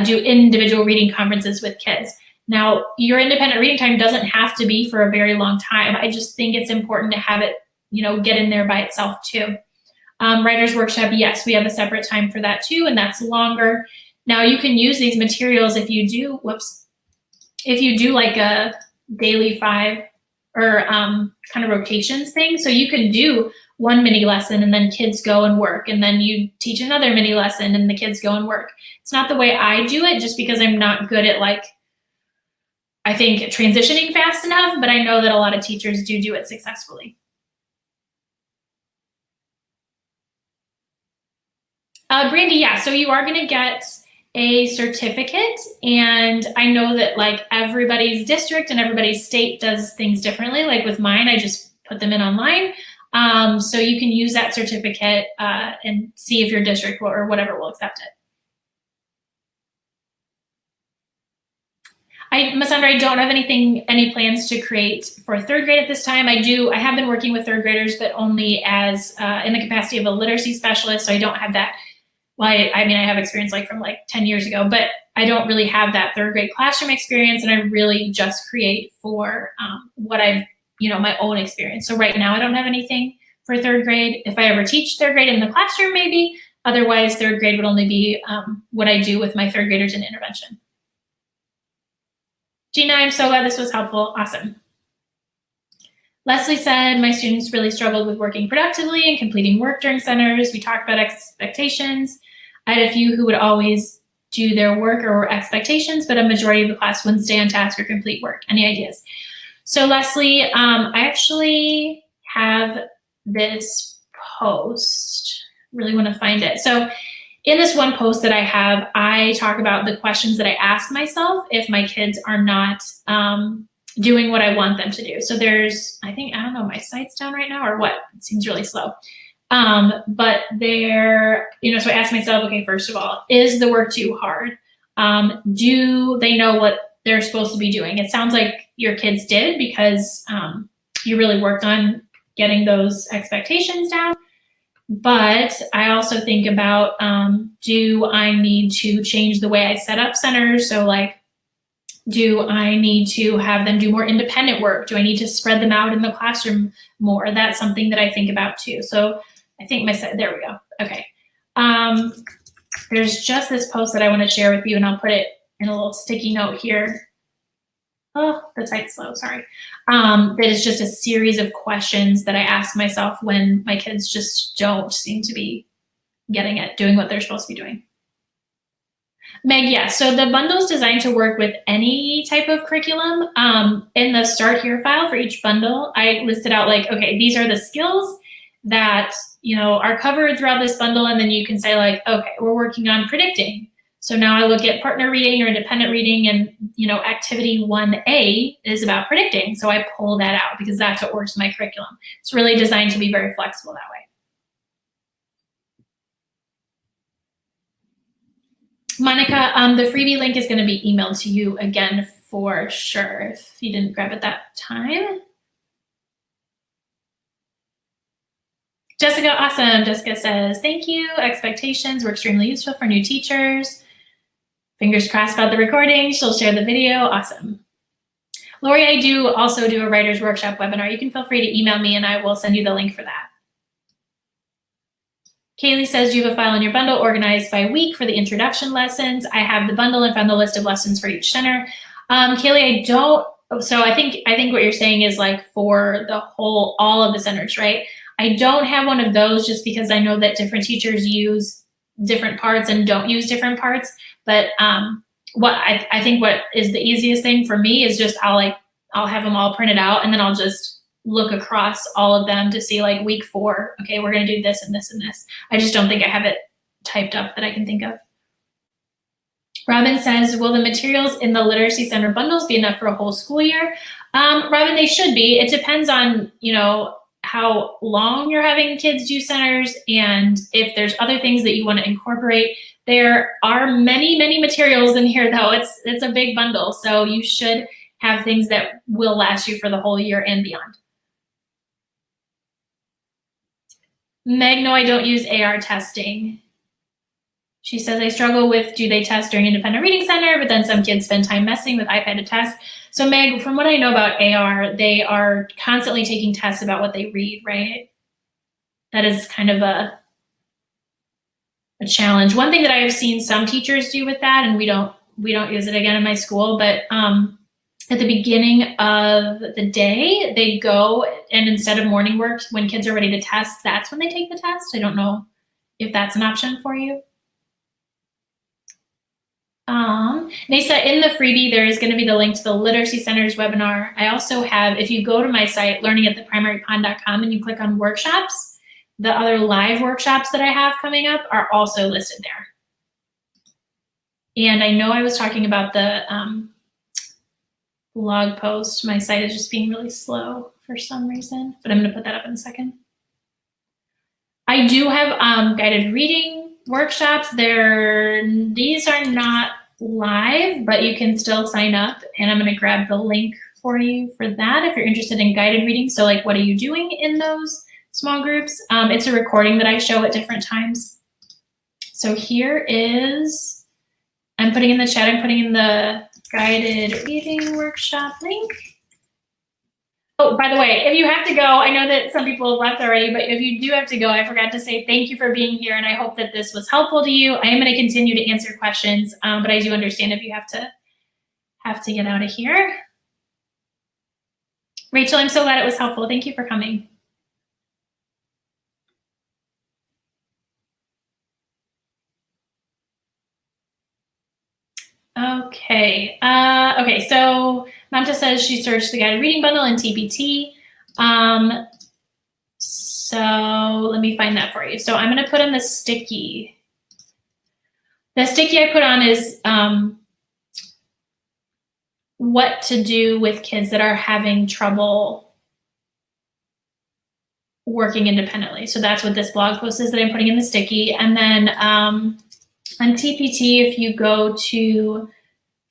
do individual reading conferences with kids. Now, your independent reading time doesn't have to be for a very long time. I just think it's important to have it, get in there by itself too. Writers Workshop, yes, we have a separate time for that too, and that's longer. Now, you can use these materials if you do like a daily 5 or kind of rotations thing. So you can do one mini lesson and then kids go and work, and then you teach another mini lesson and the kids go and work. It's not the way I do it, just because I'm not good at I think transitioning fast enough, but I know that a lot of teachers do it successfully. Brandy, yeah, so you are gonna get a certificate, and I know that everybody's district and everybody's state does things differently. Like with mine, I just put them in online. So you can use that certificate and see if your district or whatever will accept it. Ms. Sandra, I don't have any plans to create for third grade at this time. I have been working with third graders, but only as in the capacity of a literacy specialist. So I don't have that. Well, I have experience from 10 years ago, but I don't really have that third grade classroom experience, and I really just create for what I've, my own experience. So right now I don't have anything for third grade. If I ever teach third grade in the classroom, maybe. Otherwise, third grade would only be what I do with my third graders in intervention. Gina, I'm so glad this was helpful. Awesome. Leslie said, my students really struggled with working productively and completing work during centers. We talked about expectations. I had a few who would always do their work or expectations, but a majority of the class wouldn't stay on task or complete work. Any ideas? So Leslie, I actually have this post. Really want to find it. So in this one post that I have, I talk about the questions that I ask myself if my kids are not doing what I want them to do. So there's, I don't know, my site's down right now or what? It seems really slow. But there, so I asked myself, okay, first of all, is the work too hard? Do they know what they're supposed to be doing? It sounds like your kids did because you really worked on getting those expectations down. But I also think about, do I need to change the way I set up centers? So like, do I need to have them do more independent work? Do I need to spread them out in the classroom more? That's something that I think about too. So I think there we go. Okay. There's just this post that I want to share with you, and I'll put it in a little sticky note here. Oh, the site's slow, sorry. That is just a series of questions that I ask myself when my kids just don't seem to be getting it, doing what they're supposed to be doing. Meg, yeah, so the bundle is designed to work with any type of curriculum. In the Start Here file for each bundle, I listed out like, okay, these are the skills that are covered throughout this bundle, and then you can say like, okay, we're working on predicting. So now I look at partner reading or independent reading, and activity 1A is about predicting. So I pull that out because that's what works in my curriculum. It's really designed to be very flexible that way. Monica, the freebie link is going to be emailed to you again for sure if you didn't grab it that time. Jessica, awesome. Jessica says, thank you. Expectations were extremely useful for new teachers. Fingers crossed about the recording. She'll share the video. Awesome. Lori, I do also do a writer's workshop webinar. You can feel free to email me and I will send you the link for that. Kaylee says, you have a file in your bundle organized by week for the introduction lessons. I have the bundle and found the list of lessons for each center. Kaylee, I don't. So I think what you're saying is like for the whole, all of the centers, right? I don't have one of those just because I know that different teachers use different parts and don't use different parts. But what I think what is the easiest thing for me is just I'll have them all printed out and then I'll just look across all of them to see like week 4, okay, we're gonna do this and this and this. I just don't think I have it typed up that I can think of. Robin says, will the materials in the Literacy Center bundles be enough for a whole school year? Robin, they should be. It depends on, how long you're having kids do centers and if there's other things that you want to incorporate. There are many, many materials in here though. It's a big bundle. So you should have things that will last you for the whole year and beyond. Meg, no, I don't use AR testing. She says, I struggle with, do they test during Independent Reading Center, but then some kids spend time messing with iPad to test. So Meg, from what I know about AR, they are constantly taking tests about what they read, right? That is kind of a challenge. One thing that I have seen some teachers do with that, and we don't use it again in my school, but at the beginning of the day, they go and instead of morning work, when kids are ready to test, that's when they take the test. I don't know if that's an option for you. Nasa, in the freebie, there is going to be the link to the Literacy Center's webinar. I also have, if you go to my site, learningattheprimarypond.com, and you click on workshops, the other live workshops that I have coming up are also listed there. And I know I was talking about the blog post. My site is just being really slow for some reason, but I'm going to put that up in a second. I do have guided reading workshops. These are not live, but you can still sign up, and I'm going to grab the link for you for that if you're interested in guided reading. So like, what are you doing in those small groups? It's a recording that I show at different times. So here is, I'm putting in the chat, I'm putting in the guided reading workshop link. Oh, by the way, if you have to go, I know that some people have left already, but if you do have to go, I forgot to say thank you for being here, and I hope that this was helpful to you. I am going to continue to answer questions, but I do understand if you have to get out of here. Rachel, I'm so glad it was helpful. Thank you for coming. Okay. Okay, so Manta says she searched the guided reading bundle in TPT. So let me find that for you. So I'm going to put in the sticky. The sticky I put on is what to do with kids that are having trouble working independently. So that's what this blog post is that I'm putting in the sticky. And then on TPT, if you go to, if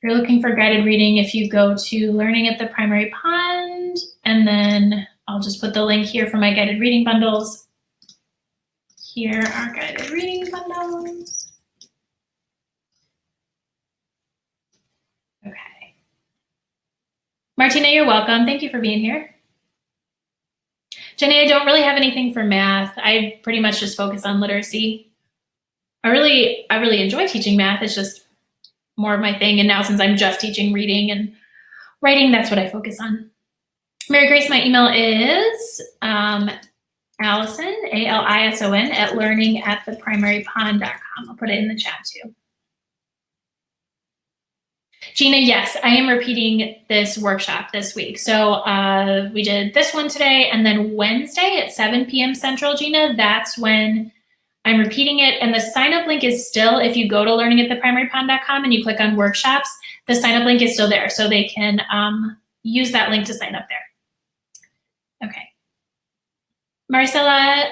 you're looking for guided reading, if you go to Learning at the Primary Pond, and then I'll just put the link here for my guided reading bundles. Here are guided reading bundles. Okay. Martina, you're welcome. Thank you for being here. Jenny, I don't really have anything for math. I pretty much just focus on literacy. I really enjoy teaching math. It's just more of my thing. And now since I'm just teaching reading and writing, that's what I focus on. Mary Grace, my email is Allison, ALISON, at learningattheprimarypond.com. I'll put it in the chat too. Gina, yes, I am repeating this workshop this week. So we did this one today, and then Wednesday at 7 p.m. Central, Gina, that's when I'm repeating it. And the sign-up link is still, if you go to learningattheprimarypond.com and you click on workshops, the sign-up link is still there. So they can use that link to sign up there. Okay. Maricela,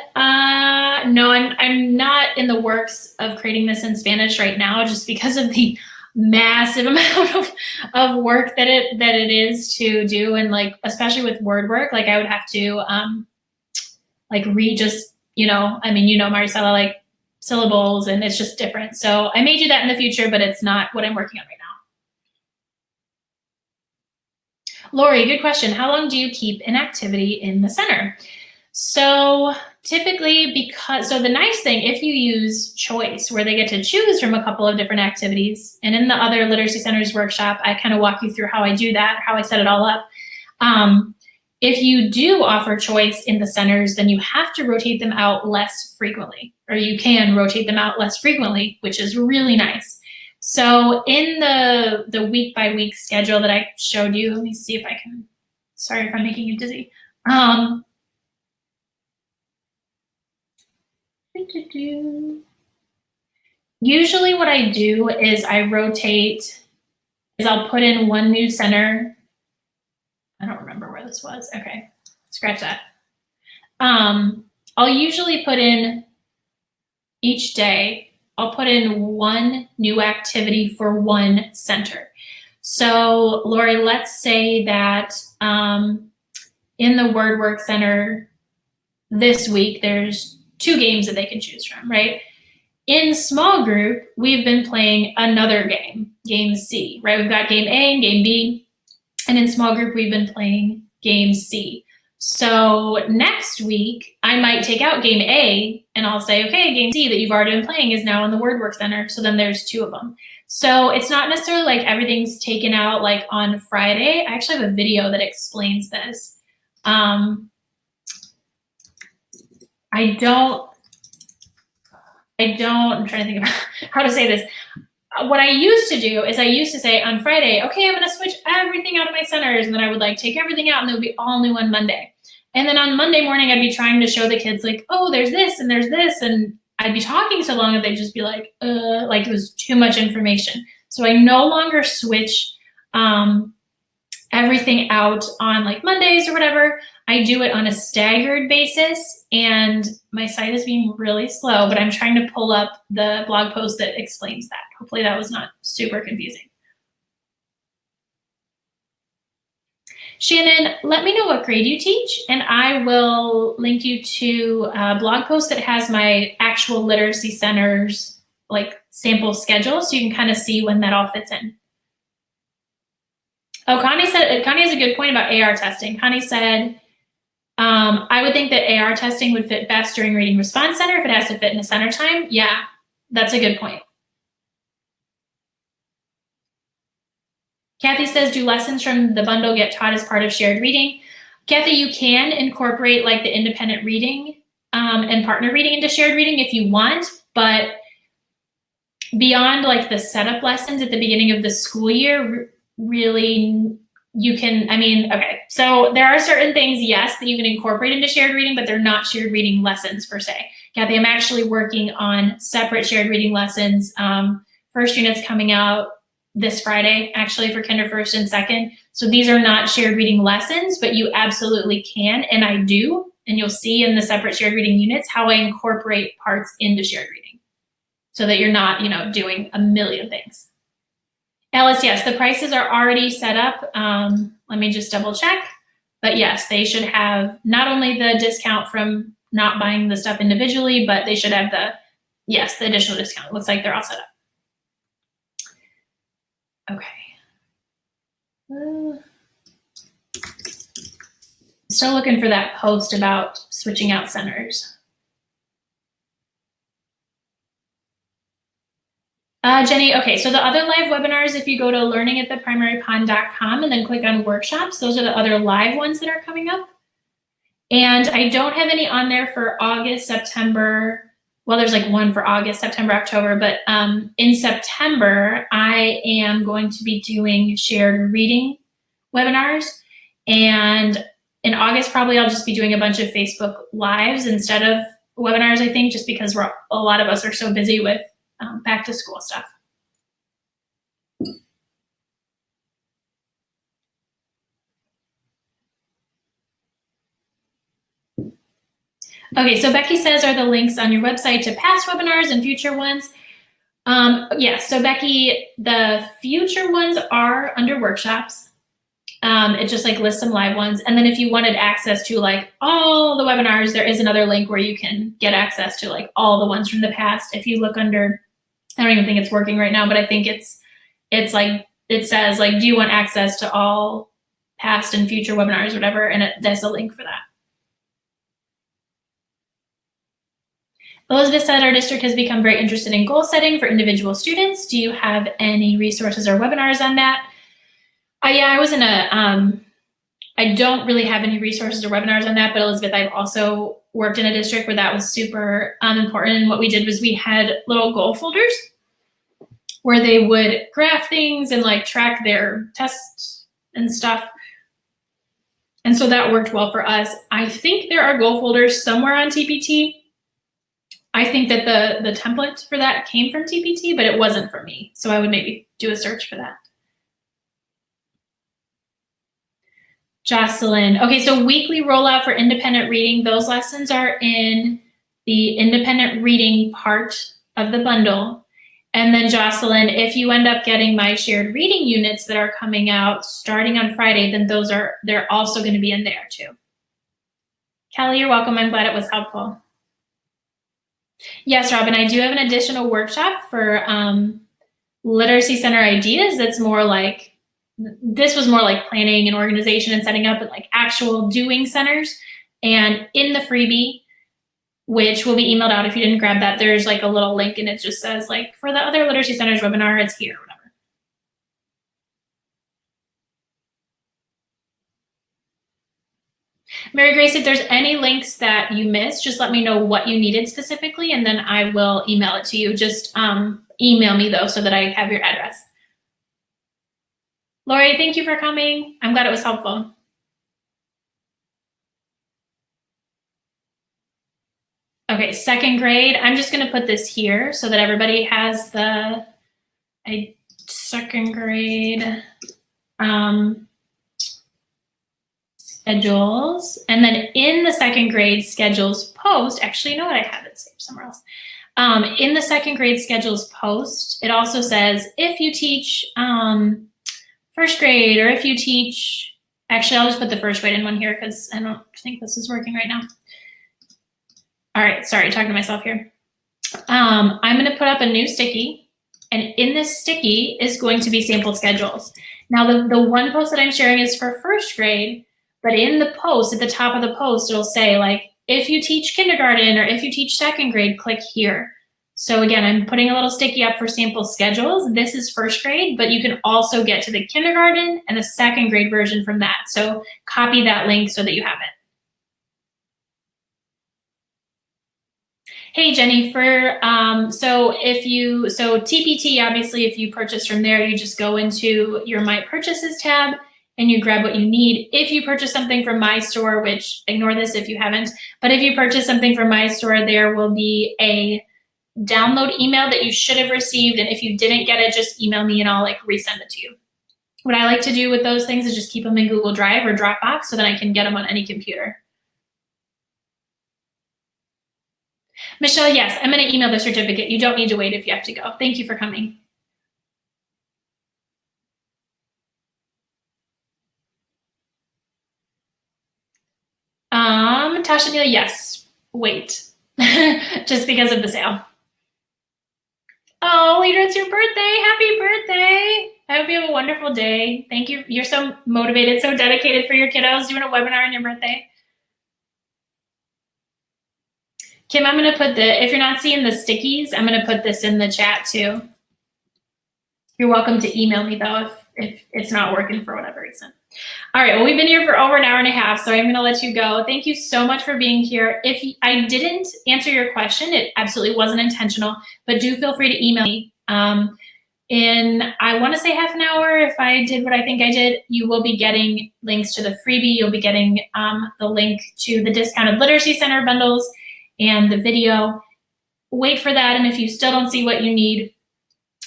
no, I'm not in the works of creating this in Spanish right now, just because of the massive amount of work that it is to do, and like especially with word work, like I would have to like read just Maricela, like syllables, and it's just different. So I may do that in the future, but it's not what I'm working on right now. Lori, good question. How long do you keep an activity in the center? So typically, so the nice thing, if you use choice, where they get to choose from a couple of different activities, and in the other Literacy Centers workshop, I kind of walk you through how I do that, how I set it all up. If you do offer choice in the centers, then you have to rotate them out less frequently, or you can rotate them out less frequently, which is really nice. So in the week by week schedule that I showed you, let me see if I can, sorry if I'm making you dizzy. Usually what I do is I'll put in one new center. I don't remember where this was. Okay, scratch that. I'll usually put in each day, I'll put in one new activity for one center. So Lori, let's say that in the Word Work Center this week, there's 2 games that they can choose from, right? In small group, we've been playing another game, game C, right? We've got game A and game B. And in small group, we've been playing game C. So next week, I might take out game A and I'll say, okay, game C that you've already been playing is now in the Word Work Center. So then there's 2 of them. So it's not necessarily like everything's taken out like on Friday. I actually have a video that explains this. I'm trying to think about how to say this. What I used to do is I used to say on Friday, okay, I'm going to switch everything out of my centers. And then I would like take everything out and it would be all new on Monday. And then on Monday morning, I'd be trying to show the kids like, oh, there's this and there's this. And I'd be talking so long that they'd just be like it was too much information. So I no longer switch everything out on like Mondays or whatever. I do it on a staggered basis, and my site is being really slow, but I'm trying to pull up the blog post that explains that. Hopefully that was not super confusing. Shannon, let me know what grade you teach, and I will link you to a blog post that has my actual literacy centers like sample schedule, so you can kind of see when that all fits in. Oh, Connie has a good point about AR testing. Connie said, I would think that AR testing would fit best during Reading Response Center if it has to fit in a center time. Yeah, that's a good point. Kathy says, do lessons from the bundle get taught as part of shared reading? Kathy, you can incorporate like the independent reading and partner reading into shared reading if you want, but beyond like the setup lessons at the beginning of the school year, really you can, okay, so there are certain things, yes, that you can incorporate into shared reading, but they're not shared reading lessons per se. Kathy, I'm actually working on separate shared reading lessons. First unit's coming out this Friday, actually, for Kinder First and Second. So these are not shared reading lessons, but you absolutely can, and I do. And you'll see in the separate shared reading units how I incorporate parts into shared reading so that you're not, doing a million things. Alice, yes, the prices are already set up. Let me just double check. But yes, they should have not only the discount from not buying the stuff individually, but they should have the additional discount. It looks like they're all set up. Okay. Still looking for that post about switching out centers. Jenny, okay, so the other live webinars, if you go to learningattheprimarypond.com and then click on workshops, those are the other live ones that are coming up. And I don't have any on there for August, September. Well, there's like one for August, September, October, but in September, I am going to be doing shared reading webinars. And in August, probably I'll just be doing a bunch of Facebook Lives instead of webinars, I think, just because a lot of us are so busy with back to school stuff. Okay, so Becky says, are the links on your website to past webinars and future ones? Yes, so Becky, the future ones are under workshops. It just like lists some live ones. And then if you wanted access to like all the webinars, there is another link where you can get access to like all the ones from the past. If you look under, I don't even think it's working right now, but I think it's like, it says like, do you want access to all past and future webinars, whatever, and there's a link for that. Elizabeth said, our district has become very interested in goal setting for individual students. Do you have any resources or webinars on that? Yeah, I was in I don't really have any resources or webinars on that, but Elizabeth, I've also worked in a district where that was super important. And what we did was we had little goal folders where they would graph things and like track their tests and stuff. And so that worked well for us. I think there are goal folders somewhere on TPT. I think that the template for that came from TPT, but it wasn't for me. So I would maybe do a search for that. Jocelyn, okay, so weekly rollout for independent reading. Those lessons are in the independent reading part of the bundle. And then Jocelyn, if you end up getting my shared reading units that are coming out starting on Friday, then they're also going to be in there too. Kelly, you're welcome. I'm glad it was helpful. Yes, Robin, I do have an additional workshop for Literacy Center ideas. That's more like, this was more like planning and organization and setting up and like actual doing centers. And in the freebie, which will be emailed out if you didn't grab that, there's like a little link and it just says like, for the other Literacy Centers webinar, it's here, whatever. Mary Grace, if there's any links that you missed, just let me know what you needed specifically, and then I will email it to you. Just email me though, so that I have your address. Lori, thank you for coming. I'm glad it was helpful. Okay, second grade. I'm just going to put this here so that everybody has the second grade schedules. And then in the second grade schedules post, actually, you know what? I have it saved somewhere else. In the second grade schedules post, it also says if you teach first grade, or if you teach, actually, I'll just put the first grade in one here because I don't think this is working right now. All right, sorry, talking to myself here. I'm going to put up a new sticky, and in this sticky is going to be sample schedules. Now, the one post that I'm sharing is for first grade, but in the post, at the top of the post, it'll say like, if you teach kindergarten or if you teach second grade, click here. So again, I'm putting a little sticky up for sample schedules. This is first grade, but you can also get to the kindergarten and the second grade version from that. So copy that link so that you have it. Hey, Jenny, so TPT, obviously, if you purchase from there, you just go into your My Purchases tab and you grab what you need. If you purchase something from my store, which ignore this if you haven't, but if you purchase something from my store, there will be a download email that you should have received. And if you didn't get it, just email me and I'll like resend it to you. What I like to do with those things is just keep them in Google Drive or Dropbox so that I can get them on any computer. Michelle, yes, I'm going to email the certificate. You don't need to wait if you have to go. Thank you for coming. Tasha Neal, yes, wait, just because of the sale. Oh, Leader, it's your birthday. Happy birthday. I hope you have a wonderful day. Thank you. You're so motivated, so dedicated for your kiddos, doing a webinar on your birthday. Kim, I'm going to put if you're not seeing the stickies, I'm going to put this in the chat too. You're welcome to email me though if it's not working for whatever reason. All right, well, we've been here for over an hour and a half, so I'm going to let you go. Thank you so much for being here. If I didn't answer your question, it absolutely wasn't intentional, but do feel free to email me. In, I want to say half an hour, if I did what I think I did, you will be getting links to the freebie. You'll be getting the link to the discounted Literacy Center bundles and the video. Wait for that, and if you still don't see what you need,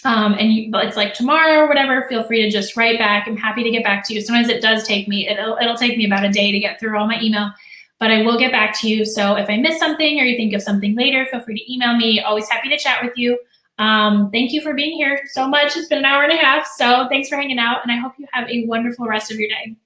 but it's like tomorrow or whatever, feel free to just write back. I'm happy to get back to you. Sometimes it does take me, it'll take me about a day to get through all my email, but I will get back to you. So if I miss something or you think of something later, feel free to email me. Always happy to chat with you. Thank you for being here so much. It's been an hour and a half. So thanks for hanging out, and I hope you have a wonderful rest of your day.